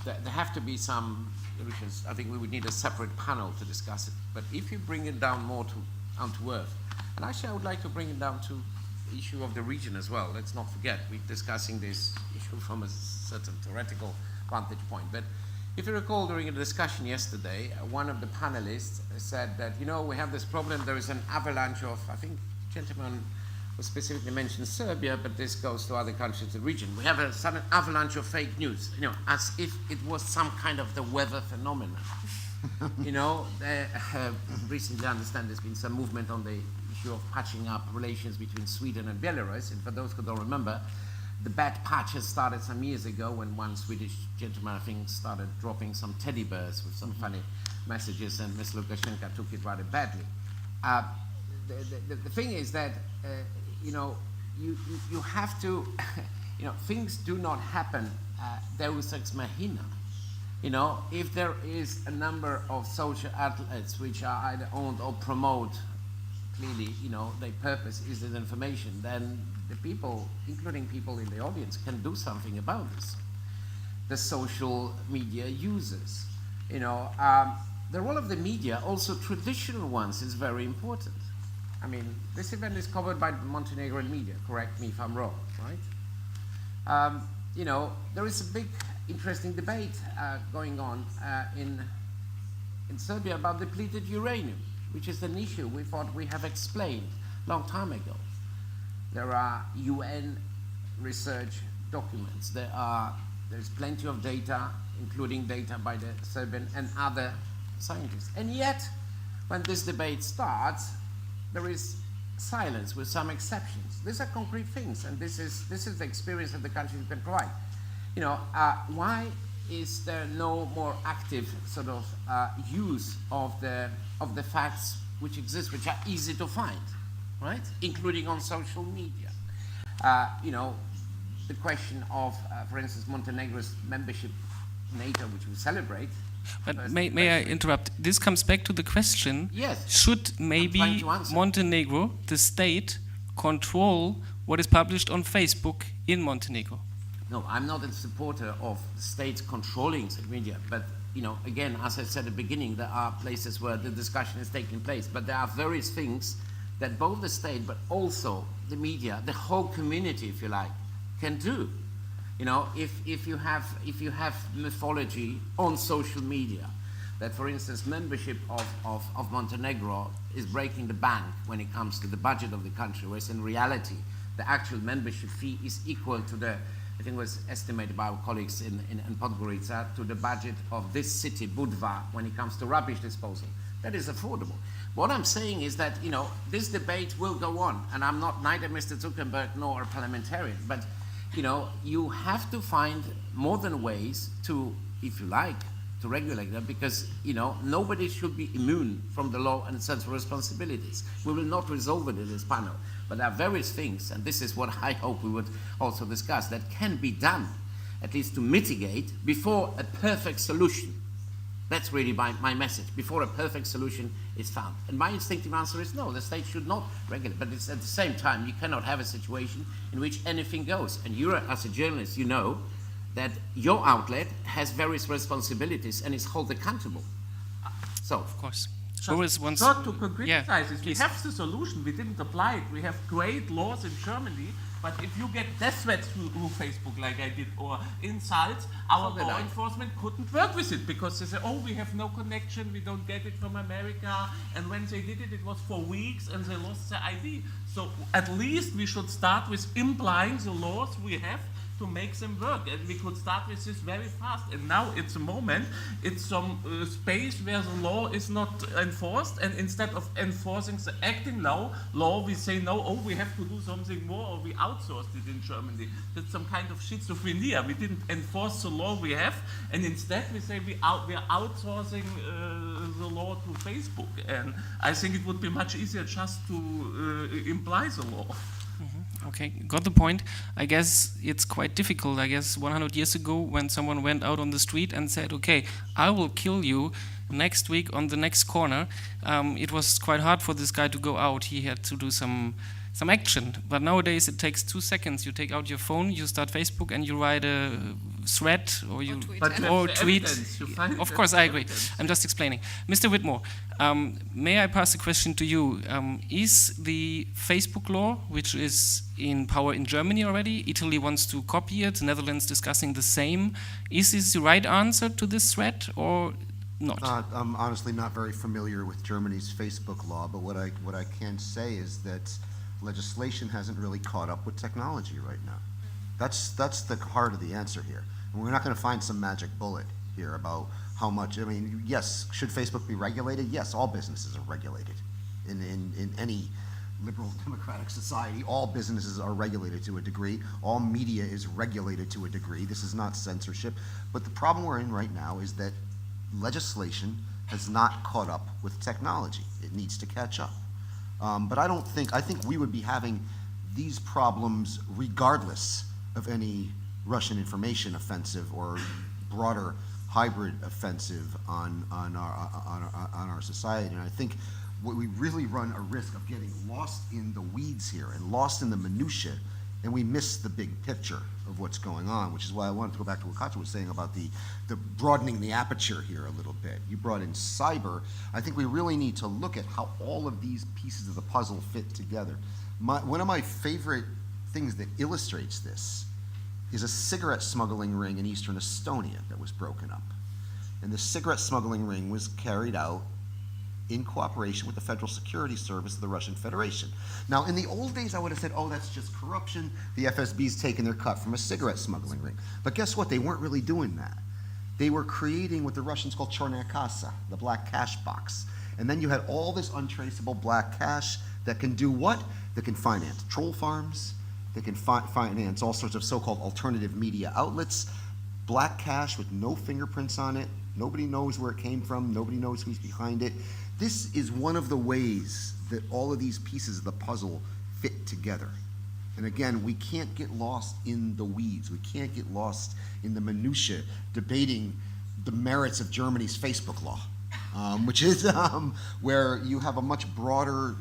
there have to be some solutions. I think we would need a separate panel to discuss it. But if you bring it down more onto earth, and actually I would like to bring it down to the issue of the region as well. Let's not forget, we're discussing this issue from a certain theoretical vantage point. But if you recall, during a discussion yesterday, one of the panelists said that, we have this problem, there is an avalanche of, I think the gentleman who specifically mentioned Serbia, but this goes to other countries in the region. We have a sudden avalanche of fake news, as if it was some kind of the weather phenomenon. Recently I understand there's been some movement on the issue of patching up relations between Sweden and Belarus, and for those who don't remember, the bad patch has started some years ago when one Swedish gentleman, I think, started dropping some teddy bears with some funny messages, and Ms. Lukashenko took it rather badly. The thing is that, you have to, things do not happen deus ex machina. If there is a number of social outlets which are either owned or promote, clearly, their purpose is disinformation, then the people, including people in the audience, can do something about this. The social media users, the role of the media, also traditional ones, is very important. I mean, this event is covered by Montenegrin media, correct me if I'm wrong, right? There is a big, interesting debate going on in Serbia about depleted uranium, which is an issue we thought we have explained a long time ago. There are UN research documents. There's plenty of data, including data by the Serbian and other scientists. And yet, when this debate starts, there is silence with some exceptions. These are concrete things, and this is the experience that the countries can provide. Why is there no more active sort of use of the facts which exist, which are easy to find, right? Including on social media. The question of, for instance, Montenegro's membership in NATO, which we celebrate. But may I interrupt? This comes back to the question, yes. Should maybe Montenegro, the state, control what is published on Facebook in Montenegro? No, I'm not a supporter of states controlling the media, but again, as I said at the beginning, there are places where the discussion is taking place, but there are various things that both the state, but also the media, the whole community, if you like, can do. If you have mythology on social media, that, for instance, membership of Montenegro is breaking the bank when it comes to the budget of the country, whereas in reality, the actual membership fee is equal to the, I think it was estimated by our colleagues in Podgorica, to the budget of this city, Budva, when it comes to rubbish disposal. That is affordable. What I'm saying is that, this debate will go on, and I'm not neither Mr. Zuckerberg nor a parliamentarian, but, you know, you have to find modern ways to, if you like, to regulate them, because, you know, nobody should be immune from the law and its sense of responsibilities. We will not resolve it in this panel, but there are various things, and this is what I hope we would also discuss, that can be done, at least to mitigate, before a perfect solution. That's really my message, before a perfect solution is found. And my instinctive answer is no, the state should not regulate, but it's at the same time, you cannot have a situation in which anything goes. And you, as a journalist, you know that your outlet has various responsibilities and is held accountable. So, Of course. Just Boris wants not to concretize yeah, this. We please. have the solution. We didn't apply it. We have great laws in Germany. But if you get death threats through Facebook, like I did, or insults, our So did law I. enforcement couldn't work with it because they say, "Oh, we have no connection. We don't get it from America." And when they did it, it was for weeks, and they lost their ID. So at least we should start with implying the laws we have to make them work, and we could start with this very fast. And now it's a moment, it's some space where the law is not enforced, and instead of enforcing the acting law, we say no, oh, we have to do something more, or we outsourced it in Germany. That's some kind of schizophrenia. We didn't enforce the law we have, and instead we say we are outsourcing the law to Facebook. And I think it would be much easier just to imply the law. Okay, got the point. I guess it's quite difficult. I guess 100 years ago, when someone went out on the street and said, okay, I will kill you next week on the next corner, it was quite hard for this guy to go out. He had to do some action. But nowadays it takes 2 seconds. You take out your phone, you start Facebook, and you write a thread or you tweet. But you or have the tweet. evidence, you find Of the course, I agree. evidence. I'm just explaining. Mr. Whitmore, may I pass a question to you? Is the Facebook law, which is in power in Germany already, Italy wants to copy it, Netherlands discussing the same, is this the right answer to this threat or not? I'm honestly not very familiar with Germany's Facebook law, but what I can say is that legislation hasn't really caught up with technology right now. That's the heart of the answer here. And we're not going to find some magic bullet here about how much. I mean, yes, should Facebook be regulated? Yes, all businesses are regulated. In any liberal democratic society, all businesses are regulated to a degree. All media is regulated to a degree. This is not censorship. But the problem we're in right now is that legislation has not caught up with technology. It needs to catch up. But I think we would be having these problems regardless of any Russian information offensive or broader hybrid offensive on our society. And I think what we really run a risk of getting lost in the weeds here and lost in the minutiae, and we miss the big picture of what's going on, which is why I wanted to go back to what Katja was saying about the broadening the aperture here a little bit. You brought in cyber. I think we really need to look at how all of these pieces of the puzzle fit together. One of my favorite things that illustrates this is a cigarette smuggling ring in eastern Estonia that was broken up. And the cigarette smuggling ring was carried out in cooperation with the Federal Security Service of the Russian Federation. Now, in the old days, I would have said, oh, that's just corruption. The FSB's taking their cut from a cigarette smuggling ring. But guess what? They weren't really doing that. They were creating what the Russians call chornaya kassa, the black cash box. And then you had all this untraceable black cash that can do what? That can finance troll farms, that can finance all sorts of so-called alternative media outlets, black cash with no fingerprints on it. Nobody knows where it came from. Nobody knows who's behind it. This is one of the ways that all of these pieces of the puzzle fit together. And again, we can't get lost in the weeds. We can't get lost in the minutiae debating the merits of Germany's Facebook law, which is where you have a much broader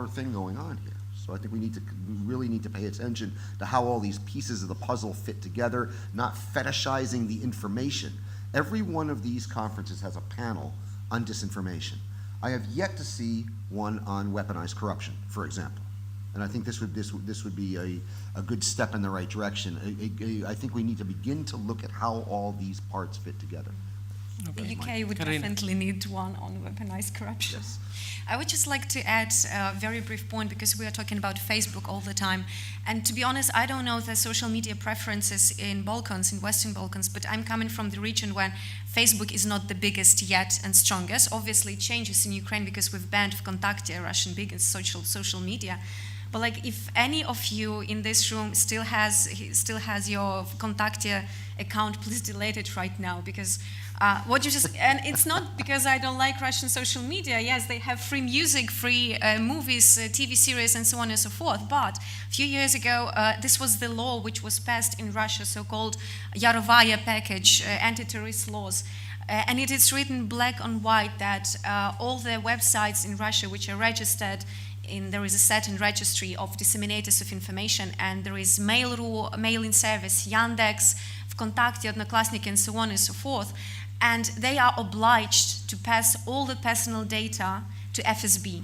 thing going on here. So I think we really need to pay attention to how all these pieces of the puzzle fit together, not fetishizing the information. Every one of these conferences has a panel on disinformation. I have yet to see one on weaponized corruption, for example. And I think this would be a good step in the right direction. I think we need to begin to look at how all these parts fit together. The UK would Karina. definitely need one on weaponized corruption. Yes. I would just like to add a very brief point because we are talking about Facebook all the time. And to be honest, I don't know the social media preferences in Balkans, in Western Balkans, but I'm coming from the region where Facebook is not the biggest yet and strongest. Obviously, it changes in Ukraine because we've banned Vkontakte, Russian biggest social media. But like, if any of you in this room still has your Kontakte account, please delete it right now, because what you just, and it's not because I don't like Russian social media. Yes, they have free music, free movies, TV series, and so on and so forth. But a few years ago, this was the law which was passed in Russia, so-called Yarovaya package, anti-terrorist laws. And it is written black on white that all the websites in Russia which are registered, there is a certain registry of disseminators of information, and there is Mail.ru, mailing service, Yandex, Kontakte, Odnoklassniki, and so on and so forth. And they are obliged to pass all the personal data to FSB.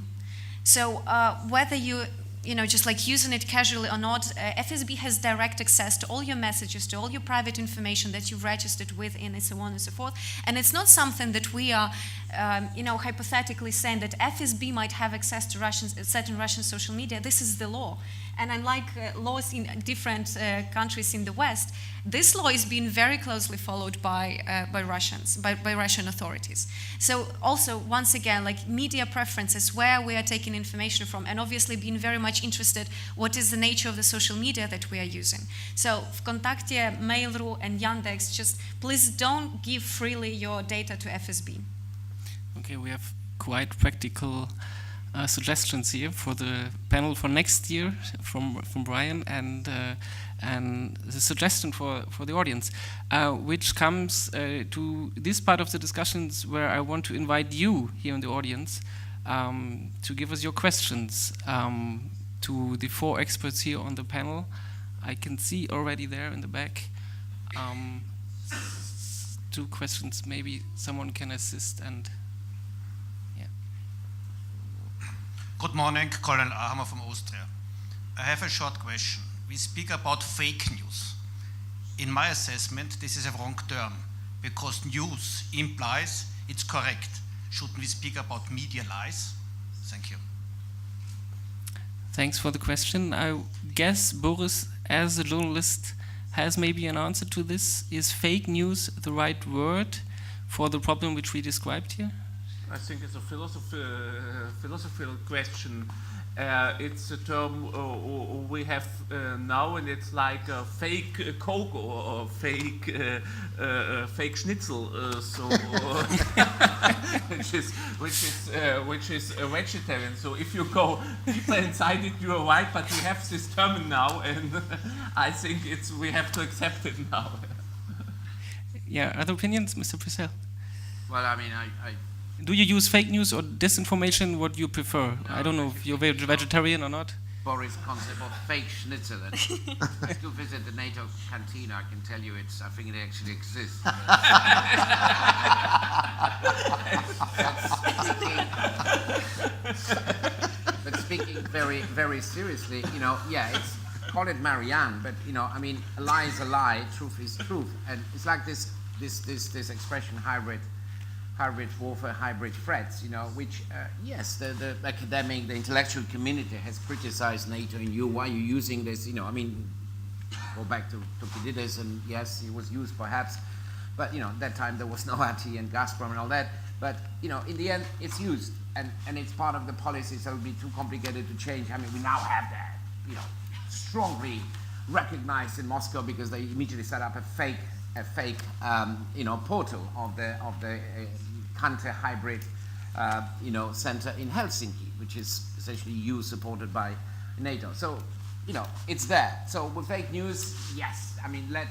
So whether you just like using it casually or not, FSB has direct access to all your messages, to all your private information that you've registered with, and so on and so forth. And it's not something that we are, hypothetically saying that FSB might have access to certain Russian social media. This is the law. And unlike laws in different countries in the West, this law is being very closely followed by Russian authorities. So also, once again, like media preferences, where we are taking information from, and obviously being very much interested what is the nature of the social media that we are using. So Kontakte, Mail.ru, and Yandex, just please don't give freely your data to FSB. Okay, we have quite practical suggestions here for the panel for next year from Brian, and the suggestion for the audience, which comes to this part of the discussions where I want to invite you here in the audience to give us your questions to the 4 experts here on the panel. I can see already there in the back 2 questions. Maybe someone can assist and. Good morning, Colin Arhammer from Austria. I have a short question. We speak about fake news. In my assessment, this is a wrong term, because news implies it's correct. Shouldn't we speak about media lies? Thank you. Thanks for the question. I guess Boris, as a journalist, has maybe an answer to this. Is fake news the right word for the problem which we described here? I think it's a philosophical question. It's a term we have now, and it's like a fake Coke or fake Schnitzel. Which is a vegetarian. So if you go deeper inside it, you are right. But we have this term now, and I think we have to accept it now. Yeah. Other opinions, Mr. Purcell? Well, I mean, Do you use fake news or disinformation? What do you prefer? No, I don't know if you're vegetarian or not. Boris' concept of fake schnitzel. If you visit the NATO canteen, I can tell you I think it actually exists. But speaking very, very seriously, call it Marianne, but I mean, a lie is a lie, truth is truth, and it's like this expression, hybrid warfare, hybrid threats, which, yes, the academic, the intellectual community has criticized NATO and why are you using this, I mean, go back to Thucydides, and yes, it was used perhaps, but, at that time there was no AT and Gazprom and all that, but, in the end, it's used, and it's part of the policy, so it would be too complicated to change. I mean, we now have that, strongly recognized in Moscow because they immediately set up a fake portal of the counter-hybrid, center in Helsinki, which is essentially EU supported by NATO. So, it's there. So with fake news, yes, I mean, let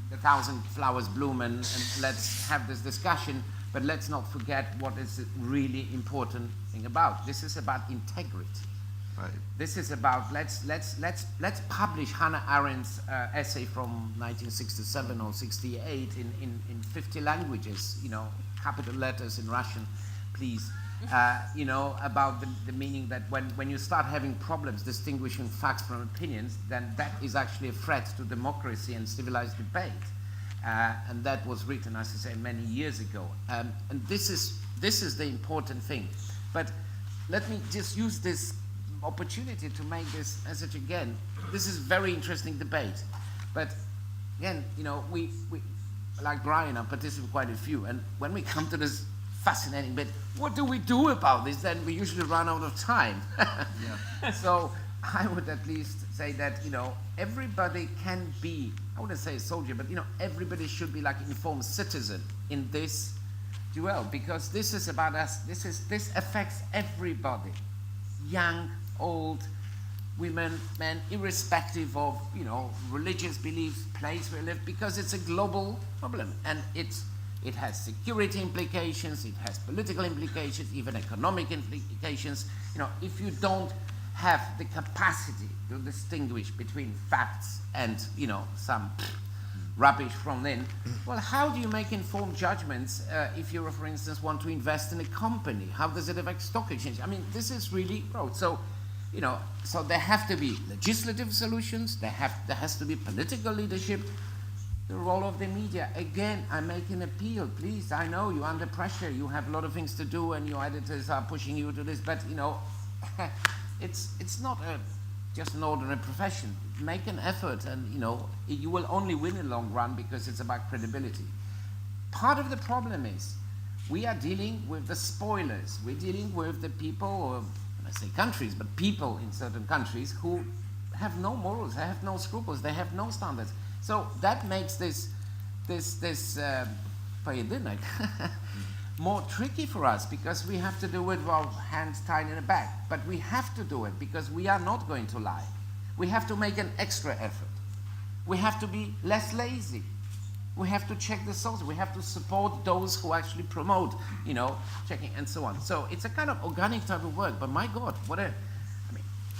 the 1,000 flowers bloom and let's have this discussion, but let's not forget what is the really important thing about. This is about integrity. Right. This is about let's publish Hannah Arendt's essay from 1967 or 68 in 50 languages, capital letters in Russian, please. About the meaning that when you start having problems distinguishing facts from opinions, then that is actually a threat to democracy and civilized debate. And that was written, as I say, many years ago. And this is the important thing. But let me just use this opportunity to make this message again. This is very interesting debate. But again, we like Brian, I participate in quite a few. And when we come to this fascinating bit, what do we do about this? Then we usually run out of time. So I would at least say that, everybody can be, I wouldn't say a soldier, but, everybody should be like informed citizen in this duel, because this is about us. This affects everybody, young, old, women, men, irrespective of, religious beliefs, place where we live, because it's a global problem, and it has security implications, it has political implications, even economic implications. If you don't have the capacity to distinguish between facts and, some rubbish from then, well, how do you make informed judgments if you, for instance, want to invest in a company? How does it affect stock exchange? I mean, this is really broad. So, so there have to be legislative solutions, there has to be political leadership. The role of the media, again, I make an appeal, please. I know you're under pressure, you have a lot of things to do, and your editors are pushing you to this, but it's not just an ordinary profession. Make an effort, and you will only win in the long run, because it's about credibility. Part of the problem is we are dealing with the spoilers. We're dealing with the people, or when I say countries, but people in certain countries who have no morals, they have no scruples, they have no standards. So that makes this more tricky for us, because we have to do it with our hands tied in the back. But we have to do it because we are not going to lie. We have to make an extra effort. We have to be less lazy. We have to check the sources. We have to support those who actually promote, checking and so on. So it's a kind of organic type of work. But my God,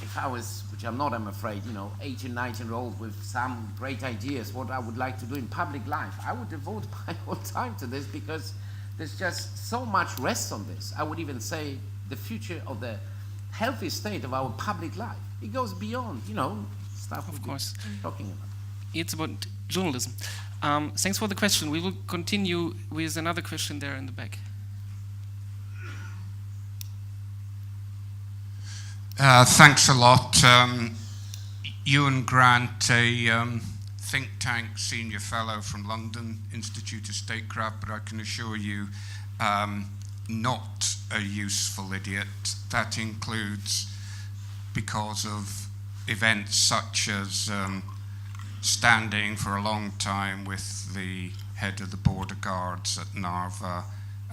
if I was, which I'm not, I'm afraid, 18, 19-year-old with some great ideas, what I would like to do in public life, I would devote my whole time to this, because there's just so much rests on this. I would even say the future of the healthy state of our public life. It goes beyond, stuff Of we've course. been talking about. It's about journalism. Thanks for the question. We will continue with another question there in the back. Thanks a lot. Ewan Grant, a think tank senior fellow from London Institute of Statecraft, but I can assure you not a useful idiot. That includes because of events such as standing for a long time with the head of the border guards at Narva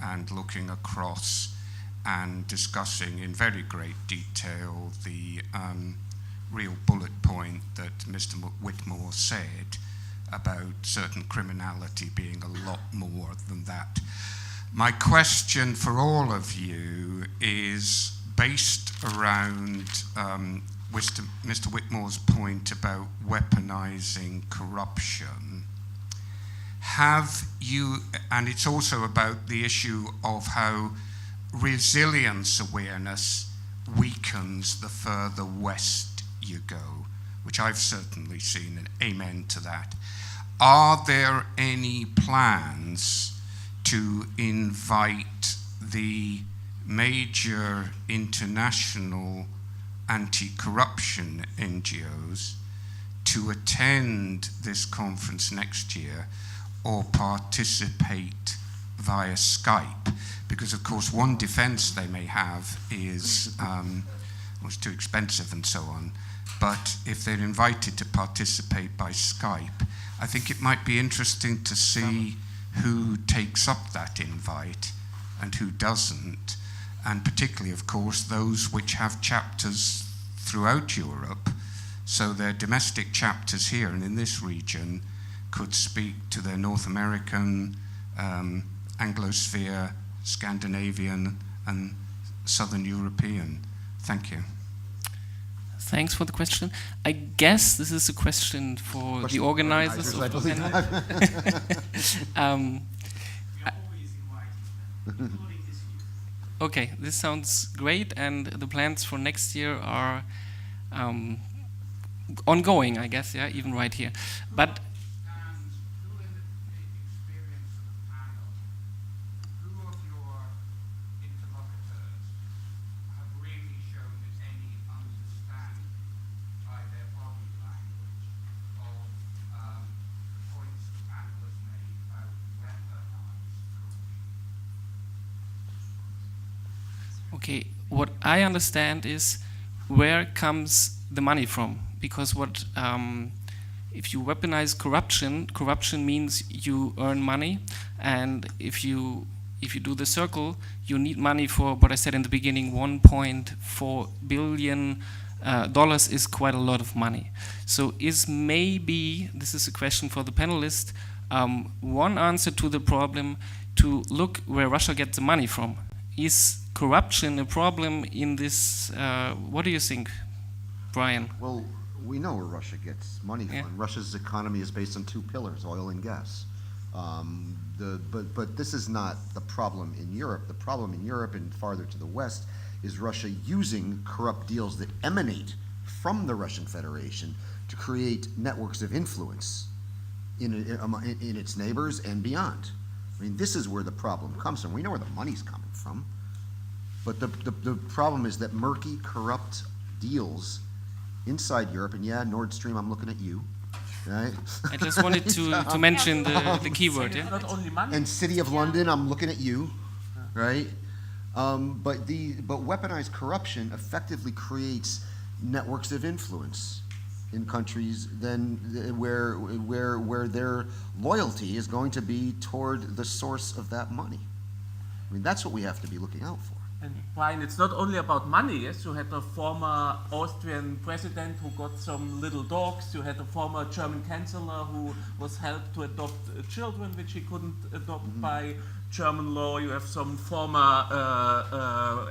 and looking across and discussing in very great detail the real bullet point that Mr. Whitmore said about certain criminality being a lot more than that. My question for all of you is based around Mr. Whitmore's point about weaponizing corruption. Have you, and it's also about the issue of how resilience awareness weakens the further west you go, which I've certainly seen, and amen to that. Are there any plans to invite the major international anti-corruption NGOs to attend this conference next year or participate via Skype? Because, of course, one defense they may have is it's too expensive and so on. But if they're invited to participate by Skype, I think it might be interesting to see who takes up that invite and who doesn't. And particularly, of course, those which have chapters throughout Europe. So their domestic chapters here and in this region could speak to their North American, Anglosphere, Scandinavian, and Southern European. Thank you. Thanks for the question. I guess this is a question for the organizers. I believe. Okay, this sounds great, and the plans for next year are ongoing, I guess, yeah, even right here. But okay, what I understand is where comes the money from? Because if you weaponize corruption, corruption means you earn money, and if you do the circle, you need money for what I said in the beginning. $1.4 billion is quite a lot of money. So is maybe, this is a question for the panelists, one answer to the problem to look where Russia gets the money from? Is corruption a problem in this? What do you think, Brian? Well, we know where Russia gets money from. Yeah. Russia's economy is based on two pillars, oil and gas. But this is not the problem in Europe. The problem in Europe and farther to the west is Russia using corrupt deals that emanate from the Russian Federation to create networks of influence in its neighbors and beyond. I mean, this is where the problem comes from. We know where the money's coming from. But the problem is that murky, corrupt deals inside Europe, and yeah, Nord Stream, I'm looking at you, right? I just wanted to mention the keyword, yeah? Not only money. And City of London, I'm looking at you, right? But weaponized corruption effectively creates networks of influence in countries where their loyalty is going to be toward the source of that money. I mean, that's what we have to be looking out for. And Brian, it's not only about money, yes? You had a former Austrian president who got some little dogs. You had a former German chancellor who was helped to adopt children which he couldn't adopt by German law. You have some former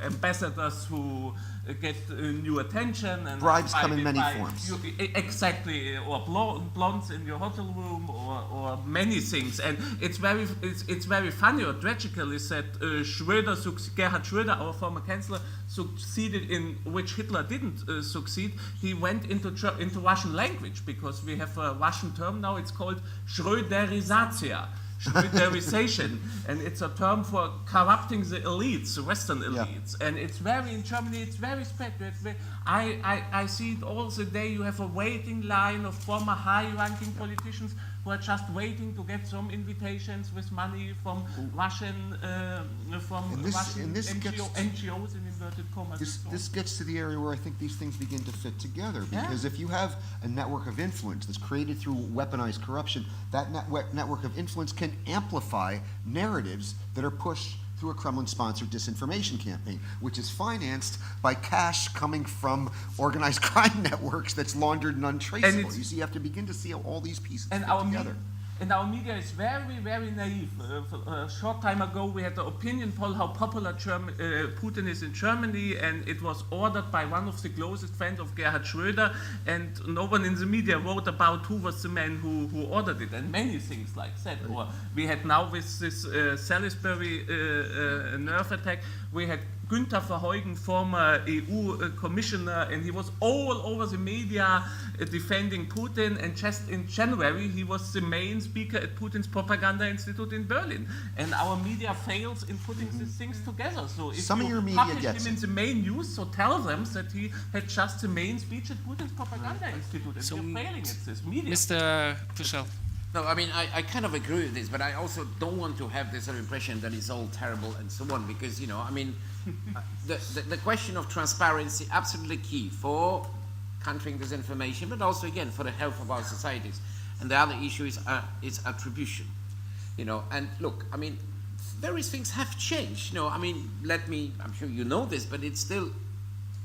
ambassadors who get new attention. And Bribes come in many forms. Exactly, or blondes in your hotel room, or many things. And it's very funny or tragical is that Gerhard Schröder, our former chancellor, succeeded in which Hitler didn't succeed. He went into Russian language, because we have a Russian term now. It's called Schröderizatia. Schröderization, and it's a term for corrupting the elites, the Western elites, and it's very, in Germany, it's very spread. I see it all the day. You have a waiting line of former high-ranking politicians who are just waiting to get some invitations with money from Russian, NGOs in inverted commas. This gets to the area where I think these things begin to fit together, because if you have a network of influence that's created through weaponized corruption, that network of influence can amplify narratives that are pushed through a Kremlin-sponsored disinformation campaign, which is financed by cash coming from organized crime networks that's laundered and untraceable. You see, you have to begin to see all these pieces fit together. And our media is very, very naive. A short time ago, we had an opinion poll how popular Putin is in Germany, and it was ordered by one of the closest friends of Gerhard Schröder, and no one in the media wrote about who was the man who ordered it, and many things like that. Or we had now with this Salisbury nerve attack, we had Günther Verheugen, former EU commissioner, and he was all over the media defending Putin, and just in January he was the main speaker at Putin's propaganda institute in Berlin. And our media fails in putting these things together. So if Some of your media publish gets him in the main news, so tell them that he had just the main speech at Putin's propaganda institute, and So we're failing at this media. Mr. Fischel. No, I mean, I kind of agree with this, but I also don't want to have this sort of impression that it's all terrible and so on, because, you know, I mean, the question of transparency, absolutely key for countering disinformation, but also, again, for the health of our societies. And the other issue is attribution, you know, and look, I mean, various things have changed, you know, I mean, I'm sure you know this, but it's still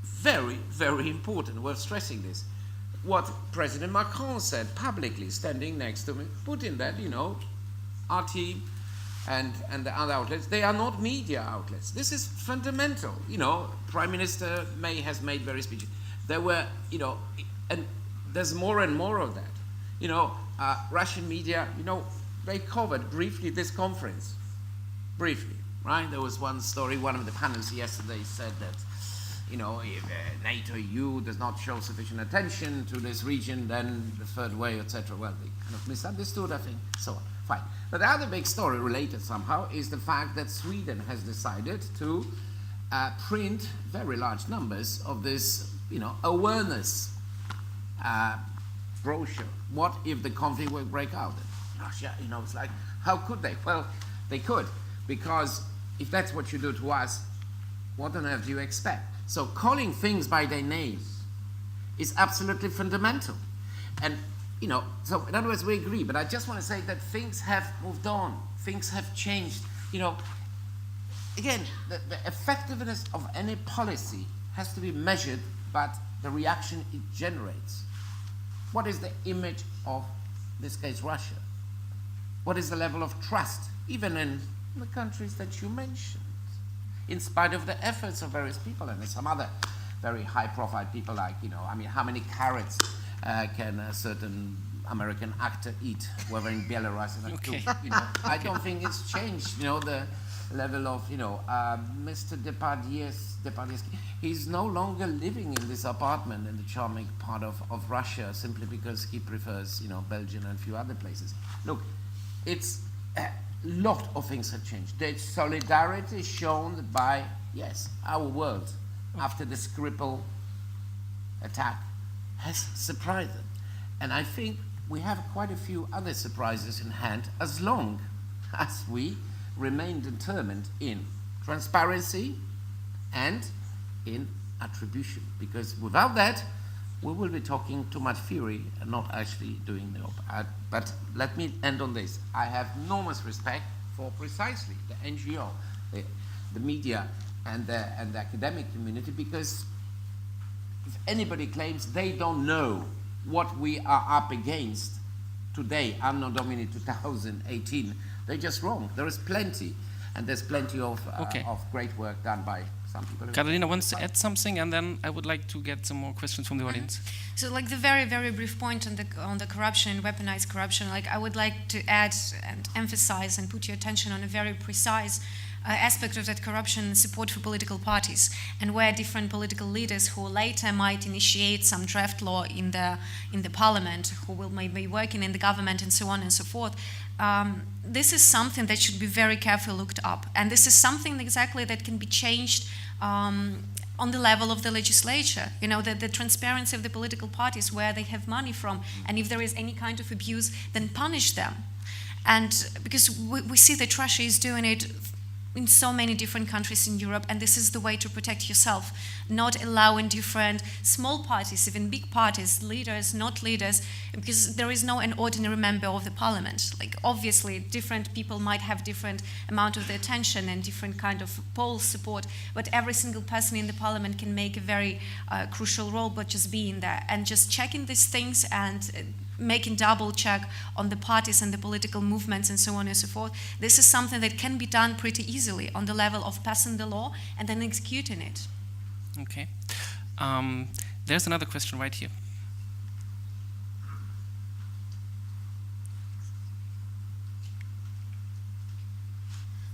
very, very important, worth stressing this. What President Macron said publicly, standing next to Putin, that, you know, RT and the other outlets, they are not media outlets. This is fundamental. You know, Prime Minister May has made various speeches. There were, you know, and there's more and more of that. You know, Russian media, you know, they covered briefly this conference. Briefly, right? There was one story, one of the panels yesterday said that, you know, if NATO, EU does not show sufficient attention to this region, then the third way, etc. Well, they kind of misunderstood, I think, so on. Fine. But the other big story related somehow is the fact that Sweden has decided to print very large numbers of this, you know, awareness brochure. What if the conflict will break out? And Russia, you know, it's like, how could they? Well, they could, because if that's what you do to us, what on earth do you expect? So calling things by their name is absolutely fundamental. And, so in other words, we agree, but I just want to say that things have moved on, things have changed. Again, the effectiveness of any policy has to be measured by the reaction it generates. What is the image of, in this case, Russia? What is the level of trust, even in the countries that you mentioned, in spite of the efforts of various people and some other very high-profile people like, how many carrots can a certain American actor eat, whether in Belarus and Okay. I don't think it's changed, the level of, Mr. Depardieu, he's no longer living in this apartment in the charming part of Russia simply because he prefers, Belgium and a few other places. Look, it's a lot of things have changed. The solidarity shown by, yes, our world after the Skripal attack has surprised them. And I think we have quite a few other surprises in hand as long as we remain determined in transparency and in attribution. Because without that, we will be talking too much theory and not actually doing the job. But let me end on this. I have enormous respect for precisely the NGO, the media, and the academic community, because if anybody claims they don't know what we are up against today, Anno Domini 2018, they're just wrong. There is plenty, and there's plenty of great work done by some people. Carolina wants to add something, and then I would like to get some more questions from the audience. So, like the very, very brief point on the corruption, weaponized corruption, like I would like to add and emphasize and put your attention on a very precise aspect of that corruption: support for political parties, and where different political leaders who later might initiate some draft law in the parliament, who will maybe working in the government and so on and so forth. This is something that should be very carefully looked up, and this is something exactly that can be changed on the level of the legislature. The transparency of the political parties, where they have money from, and if there is any kind of abuse, then punish them. And because we see that Russia is doing it in so many different countries in Europe, and this is the way to protect yourself, not allowing different small parties, even big parties, leaders, not leaders, because there is no an ordinary member of the parliament. Like, obviously, different people might have different amount of the attention and different kind of poll support, but every single person in the parliament can make a very crucial role, but just being there and just checking these things and making double check on the parties and the political movements and so on and so forth. This is something that can be done pretty easily on the level of passing the law and then executing it. Okay. There's another question right here.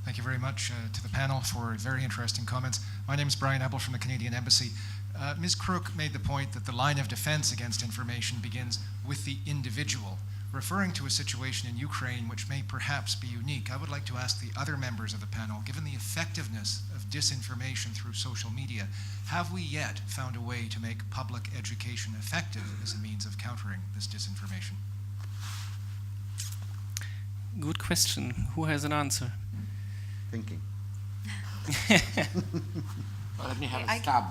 Thank you very much to the panel for very interesting comments. My name is Brian Ebel from the Canadian Embassy. Ms. Crook made the point that the line of defense against information begins with the individual, referring to a situation in Ukraine which may perhaps be unique. I would like to ask the other members of the panel, given the effectiveness of disinformation through social media, have we yet found a way to make public education effective as a means of countering this disinformation? Good question. Who has an answer? Thinking. Well, let me have a stab.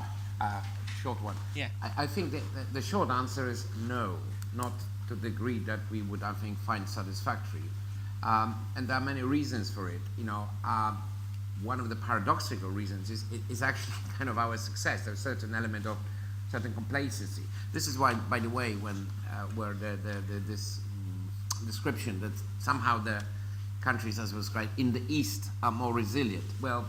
Short one. Yeah. I think the short answer is no, not to the degree that we would, I think, find satisfactory. And there are many reasons for it. One of the paradoxical reasons is actually kind of our success. There's a certain element of certain complacency. This is why, by the way, where this description that somehow the countries, as was described, in the East are more resilient. Well,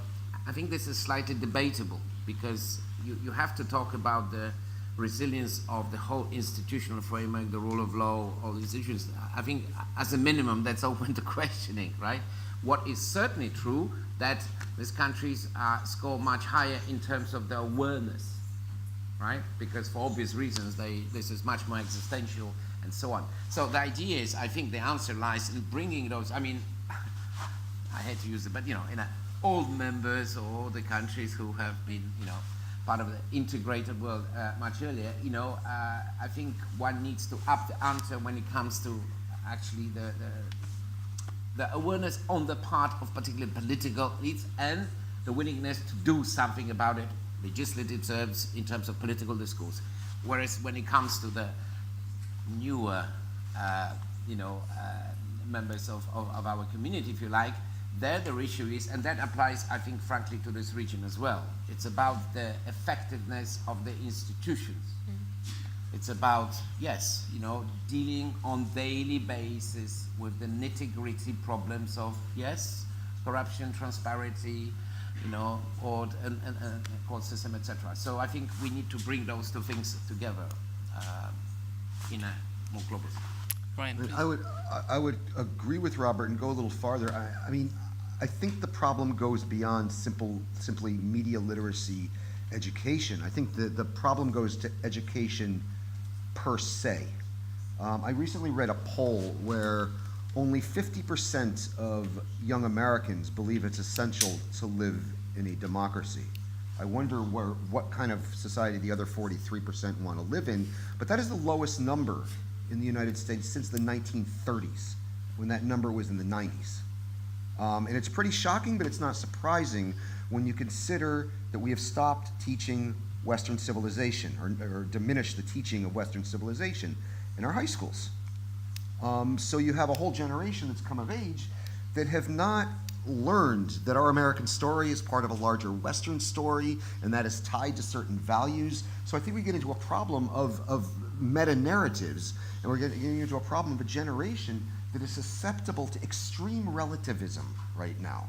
I think this is slightly debatable, because you have to talk about the resilience of the whole institutional framework, the rule of law, all these issues. I think, as a minimum, that's open to questioning, right? What is certainly true, that these countries score much higher in terms of their awareness, right? Because for obvious reasons, this is much more existential and so on. So the idea is, I think the answer lies in bringing those, I mean, I hate to use it, but, in old members or the countries who have been, part of the integrated world much earlier, I think one needs to up the ante when it comes to actually the awareness on the part of particularly political elites and the willingness to do something about it, legislative terms, in terms of political discourse. Whereas when it comes to the newer, members of our community, if you like, there the issue is, and that applies, I think, frankly, to this region as well. It's about the effectiveness of the institutions. It's about, yes, dealing on daily basis with the nitty-gritty problems of, yes, corruption, transparency, court and court system, etc. So I think we need to bring those two things together in a more global. Brian, please. I would agree with Robert and go a little farther. I mean, I think the problem goes beyond simply media literacy education. I think the problem goes to education per se. I recently read a poll where only 50% of young Americans believe it's essential to live in a democracy. I wonder what kind of society the other 43% want to live in, but that is the lowest number in the United States since the 1930s, when that number was in the 90s. And it's pretty shocking, but it's not surprising when you consider that we have stopped teaching Western civilization or diminished the teaching of Western civilization in our high schools. So you have a whole generation that's come of age that have not learned that our American story is part of a larger Western story, and that is tied to certain values. So I think we get into a problem of meta-narratives, and we're getting into a problem of a generation that is susceptible to extreme relativism right now.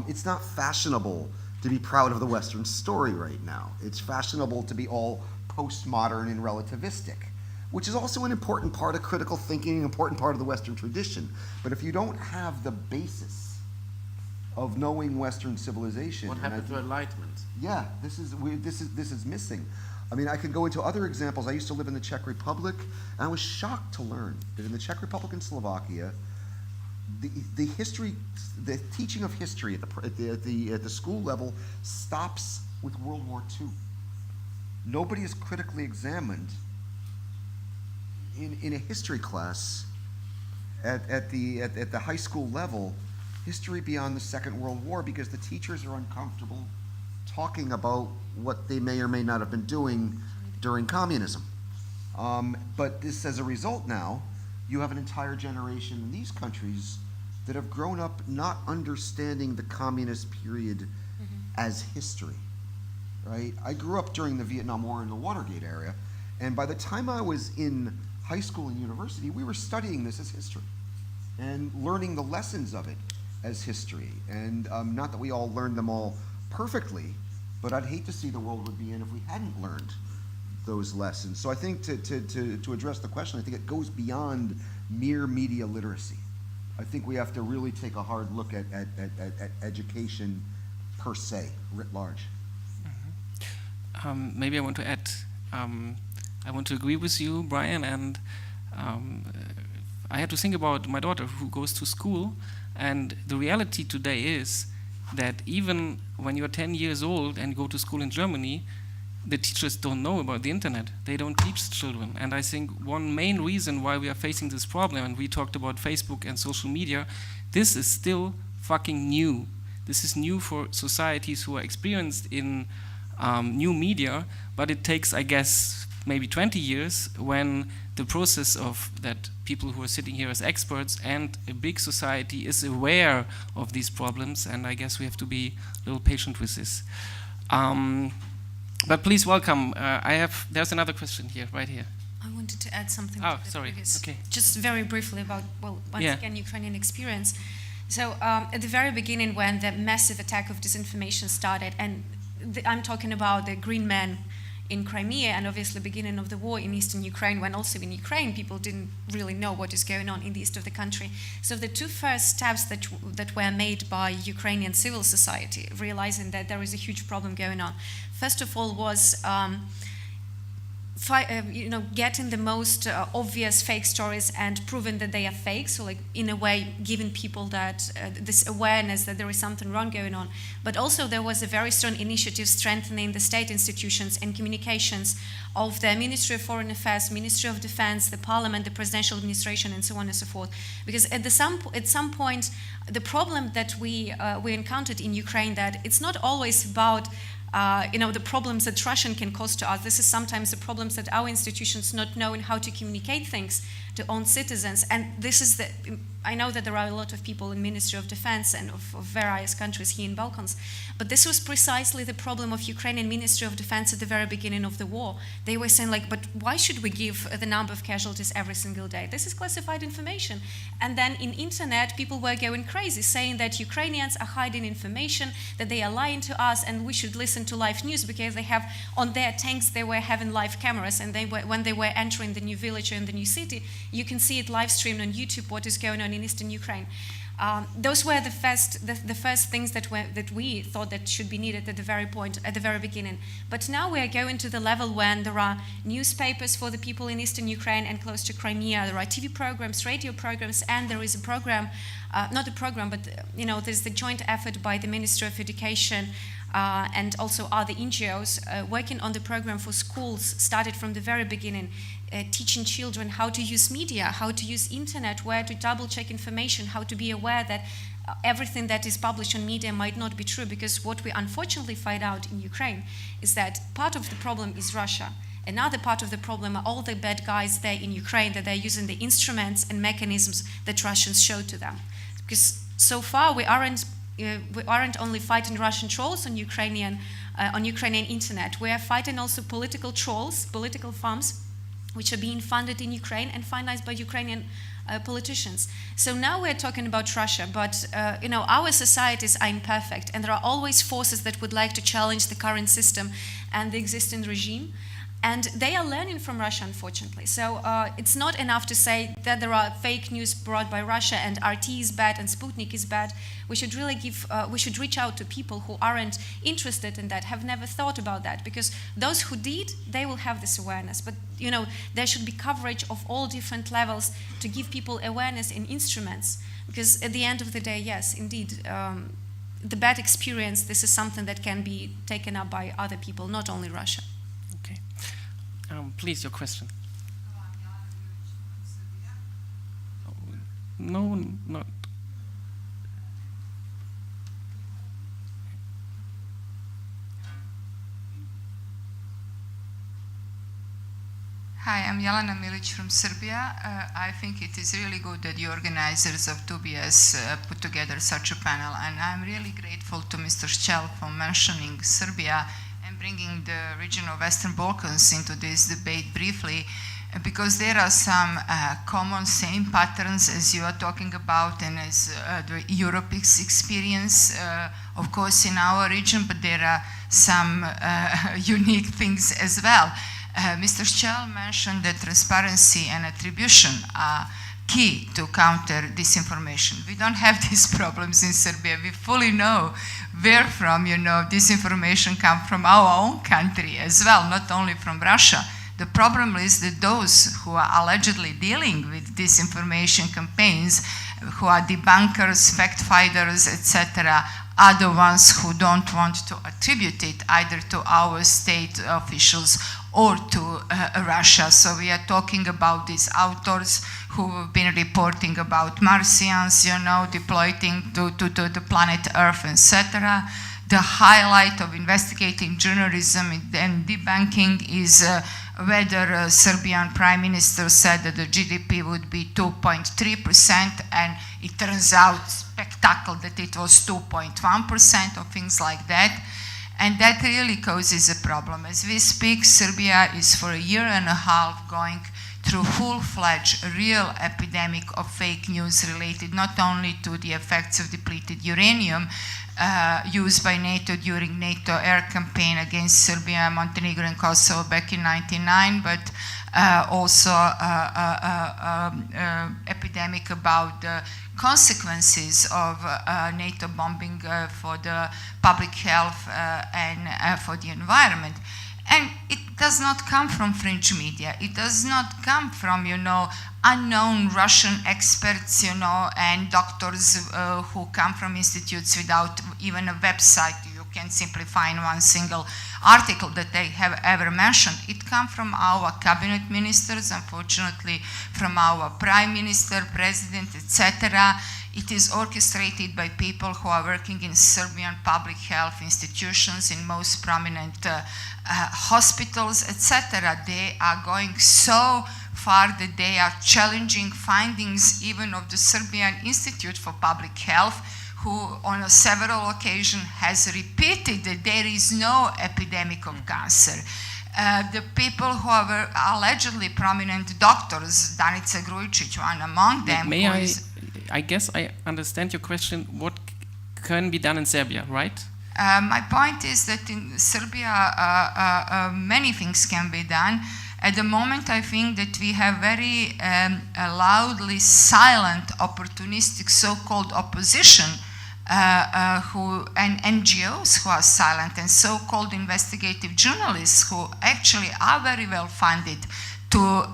It's not fashionable to be proud of the Western story right now. It's fashionable to be all postmodern and relativistic, which is also an important part of critical thinking, an important part of the Western tradition. But if you don't have the basis of knowing Western civilization, what happened to Enlightenment? Yeah, this is missing. I mean, I could go into other examples. I used to live in the Czech Republic, and I was shocked to learn that in the Czech Republic and Slovakia, the teaching of history at the school level stops with World War II. Nobody is critically examined in a history class at the high school level, history beyond the Second World War, because the teachers are uncomfortable talking about what they may or may not have been doing during communism. But this, as a result now, you have an entire generation in these countries that have grown up not understanding the communist period as history, right? I grew up during the Vietnam War in the Watergate area, and by the time I was in high school and university, we were studying this as history and learning the lessons of it as history. And not that we all learned them all perfectly, but I'd hate to see the world would be in if we hadn't learned those lessons. So I think to address the question, I think it goes beyond mere media literacy. I think we have to really take a hard look at education per se, writ large. Maybe I want to add, I want to agree with you, Brian, and I had to think about my daughter who goes to school, and the reality today is that even when you're 10 years old and go to school in Germany, the teachers don't know about the internet. They don't teach children. And I think one main reason why we are facing this problem, and we talked about Facebook and social media, this is still fucking new. This is new for societies who are experienced in new media, but it takes, I guess, maybe 20 years when the process of that people who are sitting here as experts and a big society is aware of these problems, and I guess we have to be a little patient with this. But please welcome, there's another question here, right here. I wanted to add something to the sorry. previous, Okay. just very briefly about, once again, Ukrainian experience. So at the very beginning, when the massive attack of disinformation started, and I'm talking about the Green Men in Crimea, and obviously beginning of the war in eastern Ukraine, when also in Ukraine people didn't really know what is going on in the east of the country. So the two first steps that were made by Ukrainian civil society, realizing that there is a huge problem going on, first of all was getting the most obvious fake stories and proving that they are fake. So, like, in a way, giving people that this awareness that there is something wrong going on. But also, there was a very strong initiative strengthening the state institutions and communications of the Ministry of Foreign Affairs, Ministry of Defense, the Parliament, the Presidential Administration, and so on and so forth. Because at some point, the problem that we encountered in Ukraine, that it's not always about the problems that Russian can cause to us. This is sometimes the problems that our institutions not knowing how to communicate things to own citizens. And this is I know that there are a lot of people in Ministry of Defense and of various countries here in Balkans, but this was precisely the problem of Ukrainian Ministry of Defense at the very beginning of the war. They were saying, like, but why should we give the number of casualties every single day? This is classified information. And then in internet, people were going crazy, saying that Ukrainians are hiding information, that they are lying to us, and we should listen to live news because they have, on their tanks, they were having live cameras, and when they were entering the new village or in the new city, you can see it live streamed on YouTube what is going on in eastern Ukraine. Those were the first things that we thought that should be needed at the very beginning. But now we are going to the level when there are newspapers for the people in eastern Ukraine and close to Crimea. There are TV programs, radio programs, and there is a program, not a program, but there's the joint effort by the Ministry of Education and also other NGOs working on the program for schools, started from the very beginning, teaching children how to use media, how to use internet, where to double-check information, how to be aware that everything that is published on media might not be true, because what we unfortunately find out in Ukraine is that part of the problem is Russia. Another part of the problem are all the bad guys there in Ukraine, that they're using the instruments and mechanisms that Russians show to them. Because so far we aren't only fighting Russian trolls on Ukrainian internet. We are fighting also political trolls, political farms, which are being funded in Ukraine and financed by Ukrainian politicians. So now we're talking about Russia, but our societies are imperfect, and there are always forces that would like to challenge the current system and the existing regime. And they are learning from Russia, unfortunately. So it's not enough to say that there are fake news brought by Russia and RT is bad and Sputnik is bad. We should really we should reach out to people who aren't interested in that, have never thought about that, because those who did, they will have this awareness. But there should be coverage of all different levels to give people awareness in instruments, because at the end of the day, yes, indeed, the bad experience, this is something that can be taken up by other people, not only Russia. Please, your question. No, not. Hi, I'm Jelena Milic from Serbia. I think it is really good that the organizers of TBS put together such a panel, and I'm really grateful to Mr. Shchel for mentioning Serbia and bringing the region of Western Balkans into this debate briefly, because there are some common same patterns as you are talking about and as the Europe's experience, of course, in our region, but there are some unique things as well. Mr. Shchel mentioned that transparency and attribution are key to counter disinformation. We don't have these problems in Serbia. We fully know where from, disinformation comes from our own country as well, not only from Russia. The problem is that those who are allegedly dealing with disinformation campaigns, who are debunkers, fact-finders, etc., are the ones who don't want to attribute it either to our state officials or to Russia. So we are talking about these authors who have been reporting about Martians, deployed to the planet Earth, etc. The highlight of investigating journalism and debunking is whether Serbian Prime Minister said that the GDP would be 2.3%, and it turns out spectacular that it was 2.1% or things like that. And that really causes a problem. As we speak, Serbia is for a year and a half going through full-fledged real epidemic of fake news related not only to the effects of depleted uranium used by NATO during NATO air campaign against Serbia, Montenegro, and Kosovo back in 1999, but also epidemic about the consequences of NATO bombing for the public health and for the environment. And it does not come from fringe media. It does not come from, unknown Russian experts, and doctors who come from institutes without even a website. You can simply find one single article that they have ever mentioned. It comes from our cabinet ministers, unfortunately, from our prime minister, president, etc. It is orchestrated by people who are working in Serbian public health institutions, in most prominent hospitals, etc. They are going so far that they are challenging findings even of the Serbian Institute for Public Health, who on several occasions has repeated that there is no epidemic of cancer. The people who are allegedly prominent doctors, Danica Grujic, one among them. I guess I understand your question. What can be done in Serbia, right? My point is that in Serbia, many things can be done. At the moment, I think that we have very loudly silent, opportunistic so-called opposition and NGOs who are silent, and so-called investigative journalists who actually are very well funded to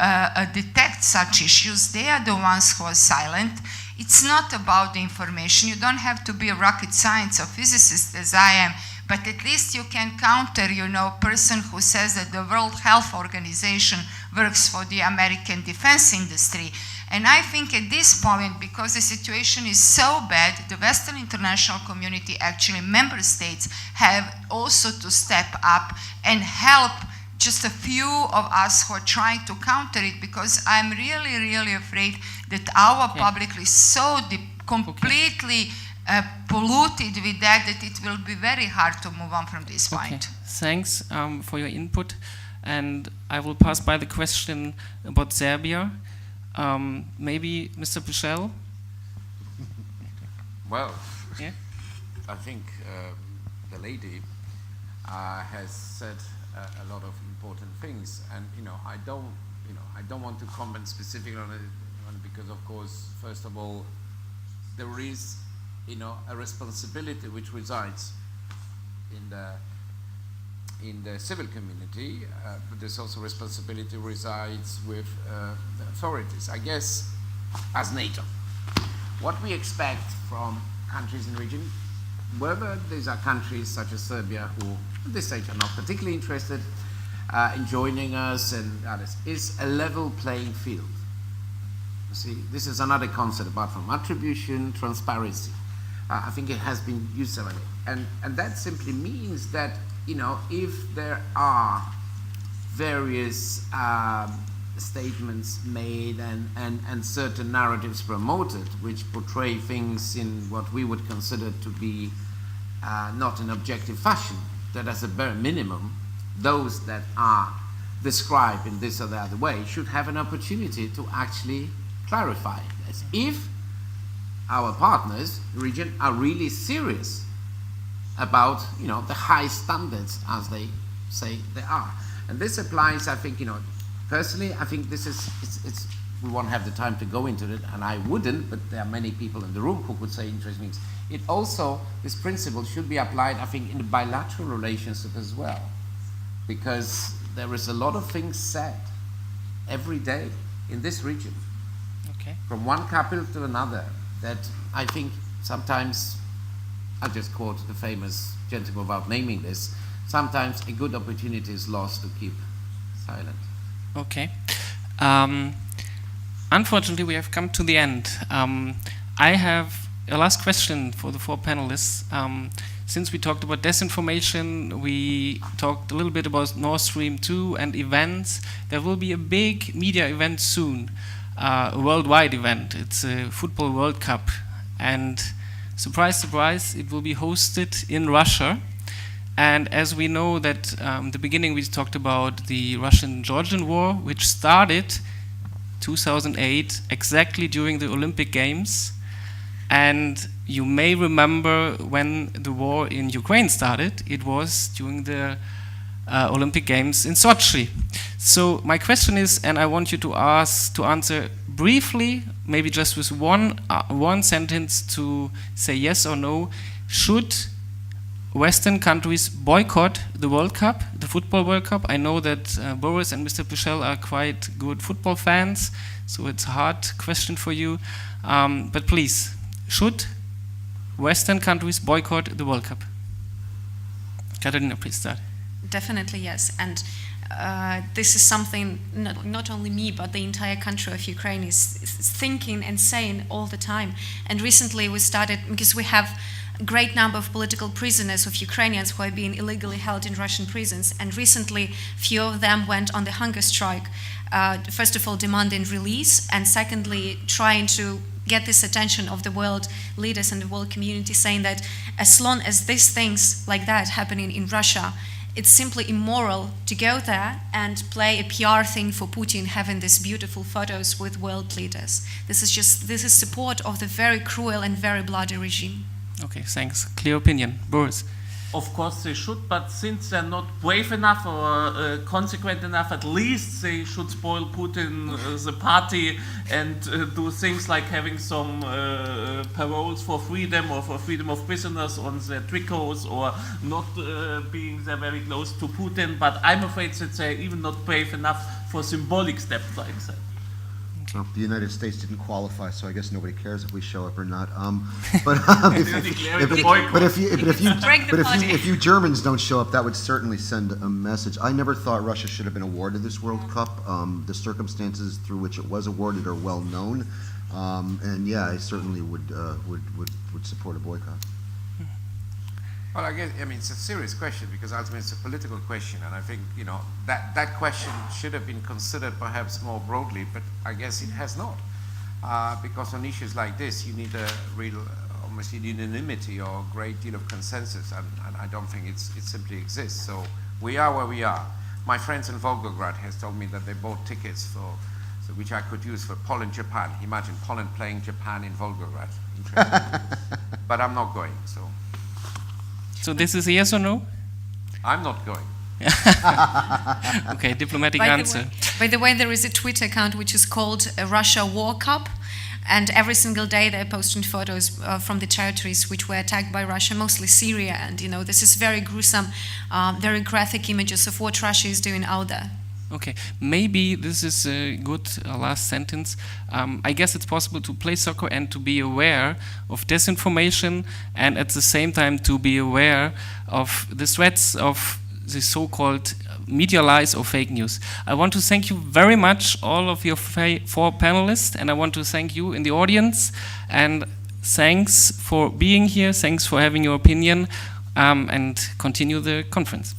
detect such issues. They are the ones who are silent. It's not about the information. You don't have to be a rocket science or physicist as I am, but at least you can counter, a person who says that the World Health Organization works for the American defense industry. And I think at this point, because the situation is so bad, the Western international community, actually member states, have also to step up and help just a few of us who are trying to counter it, because I'm really, really afraid that our public is so completely polluted with that it will be very hard to move on from this point. Thanks for your input. And I will pass by the question about Serbia. Maybe Mr. Pichel? Well, yeah? I think the lady has said a lot of important things, and I don't want to comment specifically on it because, of course, first of all, there is a responsibility which resides in the civil community, but there's also responsibility resides with the authorities. I guess, as NATO, what we expect from countries in the region, whether these are countries such as Serbia, who at this stage are not particularly interested in joining us and others, is a level playing field. You see, this is another concept apart from attribution, transparency. I think it has been used severally. And that simply means that, if there are various statements made and certain narratives promoted which portray things in what we would consider to be not an objective fashion, that as a bare minimum, those that are described in this or the other way should have an opportunity to actually clarify this. If our partners, the region, are really serious about, the high standards as they say they are. And this applies, I think, personally, I think this is, we won't have the time to go into it, and I wouldn't, but there are many people in the room who could say interesting things. It also, this principle should be applied, I think, in the bilateral relationship as well, because there is a lot of things said every day in this region, from one capital to another, that I think sometimes, I'll just quote the famous gentleman without naming this, sometimes a good opportunity is lost to keep silent. Okay. Unfortunately, we have come to the end. I have a last question for the four panelists. Since we talked about disinformation, we talked a little bit about Nord Stream 2 and events. There will be a big media event soon, a worldwide event. It's a football World Cup. And surprise, surprise, it will be hosted in Russia. And as we know that in the beginning we talked about the Russian-Georgian War, which started 2008, exactly during the Olympic Games. And you may remember when the war in Ukraine started, it was during the Olympic Games in Sochi. So my question is, and I want you to answer briefly, maybe just with one sentence to say yes or no, should Western countries boycott the World Cup, the football World Cup? I know that Boris and Mr. Pichel are quite good football fans, so it's a hard question for you. But please, should Western countries boycott the World Cup? Katarina, please start. Definitely yes, and this is something not only me but the entire country of Ukraine is thinking and saying all the time. And recently we started, because we have a great number of political prisoners of Ukrainians who are being illegally held in Russian prisons, and recently few of them went on the hunger strike, first of all demanding release, and secondly trying to get this attention of the world leaders and the world community, saying that as long as these things like that happening in Russia, it's simply immoral to go there and play a PR thing for Putin, having these beautiful photos with world leaders. This is support of the very cruel and very bloody regime. Okay, thanks. Clear opinion. Boris. Of course they should, but since they're not brave enough or consequent enough, at least they should spoil Putin, the party, and do things like having some paroles for freedom or for freedom of prisoners on their tricots, or not being there very close to Putin. But I'm afraid that they're even not brave enough for symbolic steps like that. Well, the United States didn't qualify, so I guess nobody cares if we show up or not. If you Germans don't show up, that would certainly send a message. I never thought Russia should have been awarded this World Cup. The circumstances through which it was awarded are well known, and yeah, I certainly would support a boycott. Well, I mean, it's a serious question because ultimately it's a political question, and I think, you know, that question should have been considered perhaps more broadly, but I guess it has not. Because on issues like this, you need a real, almost unanimity or a great deal of consensus, and I don't think it simply exists. So we are where we are. My friends in Volgograd has told me that they bought tickets which I could use for Poland, Japan. Imagine Poland playing Japan in Volgograd. Interesting. But I'm not going, so. So this is a yes or no? I'm not going. Okay, diplomatic answer. By the way, there is a Twitter account which is called Russia War Cup, and every single day they're posting photos from the territories which were attacked by Russia, mostly Syria, and you know, this is very gruesome, very graphic images of what Russia is doing out there. Okay, maybe this is a good last sentence. I guess it's possible to play soccer and to be aware of disinformation, and at the same time to be aware of the threats of the so-called media lies or fake news. I want to thank you very much, all of your four panelists, and I want to thank you in the audience, and thanks for being here, thanks for having your opinion, and continue the conference.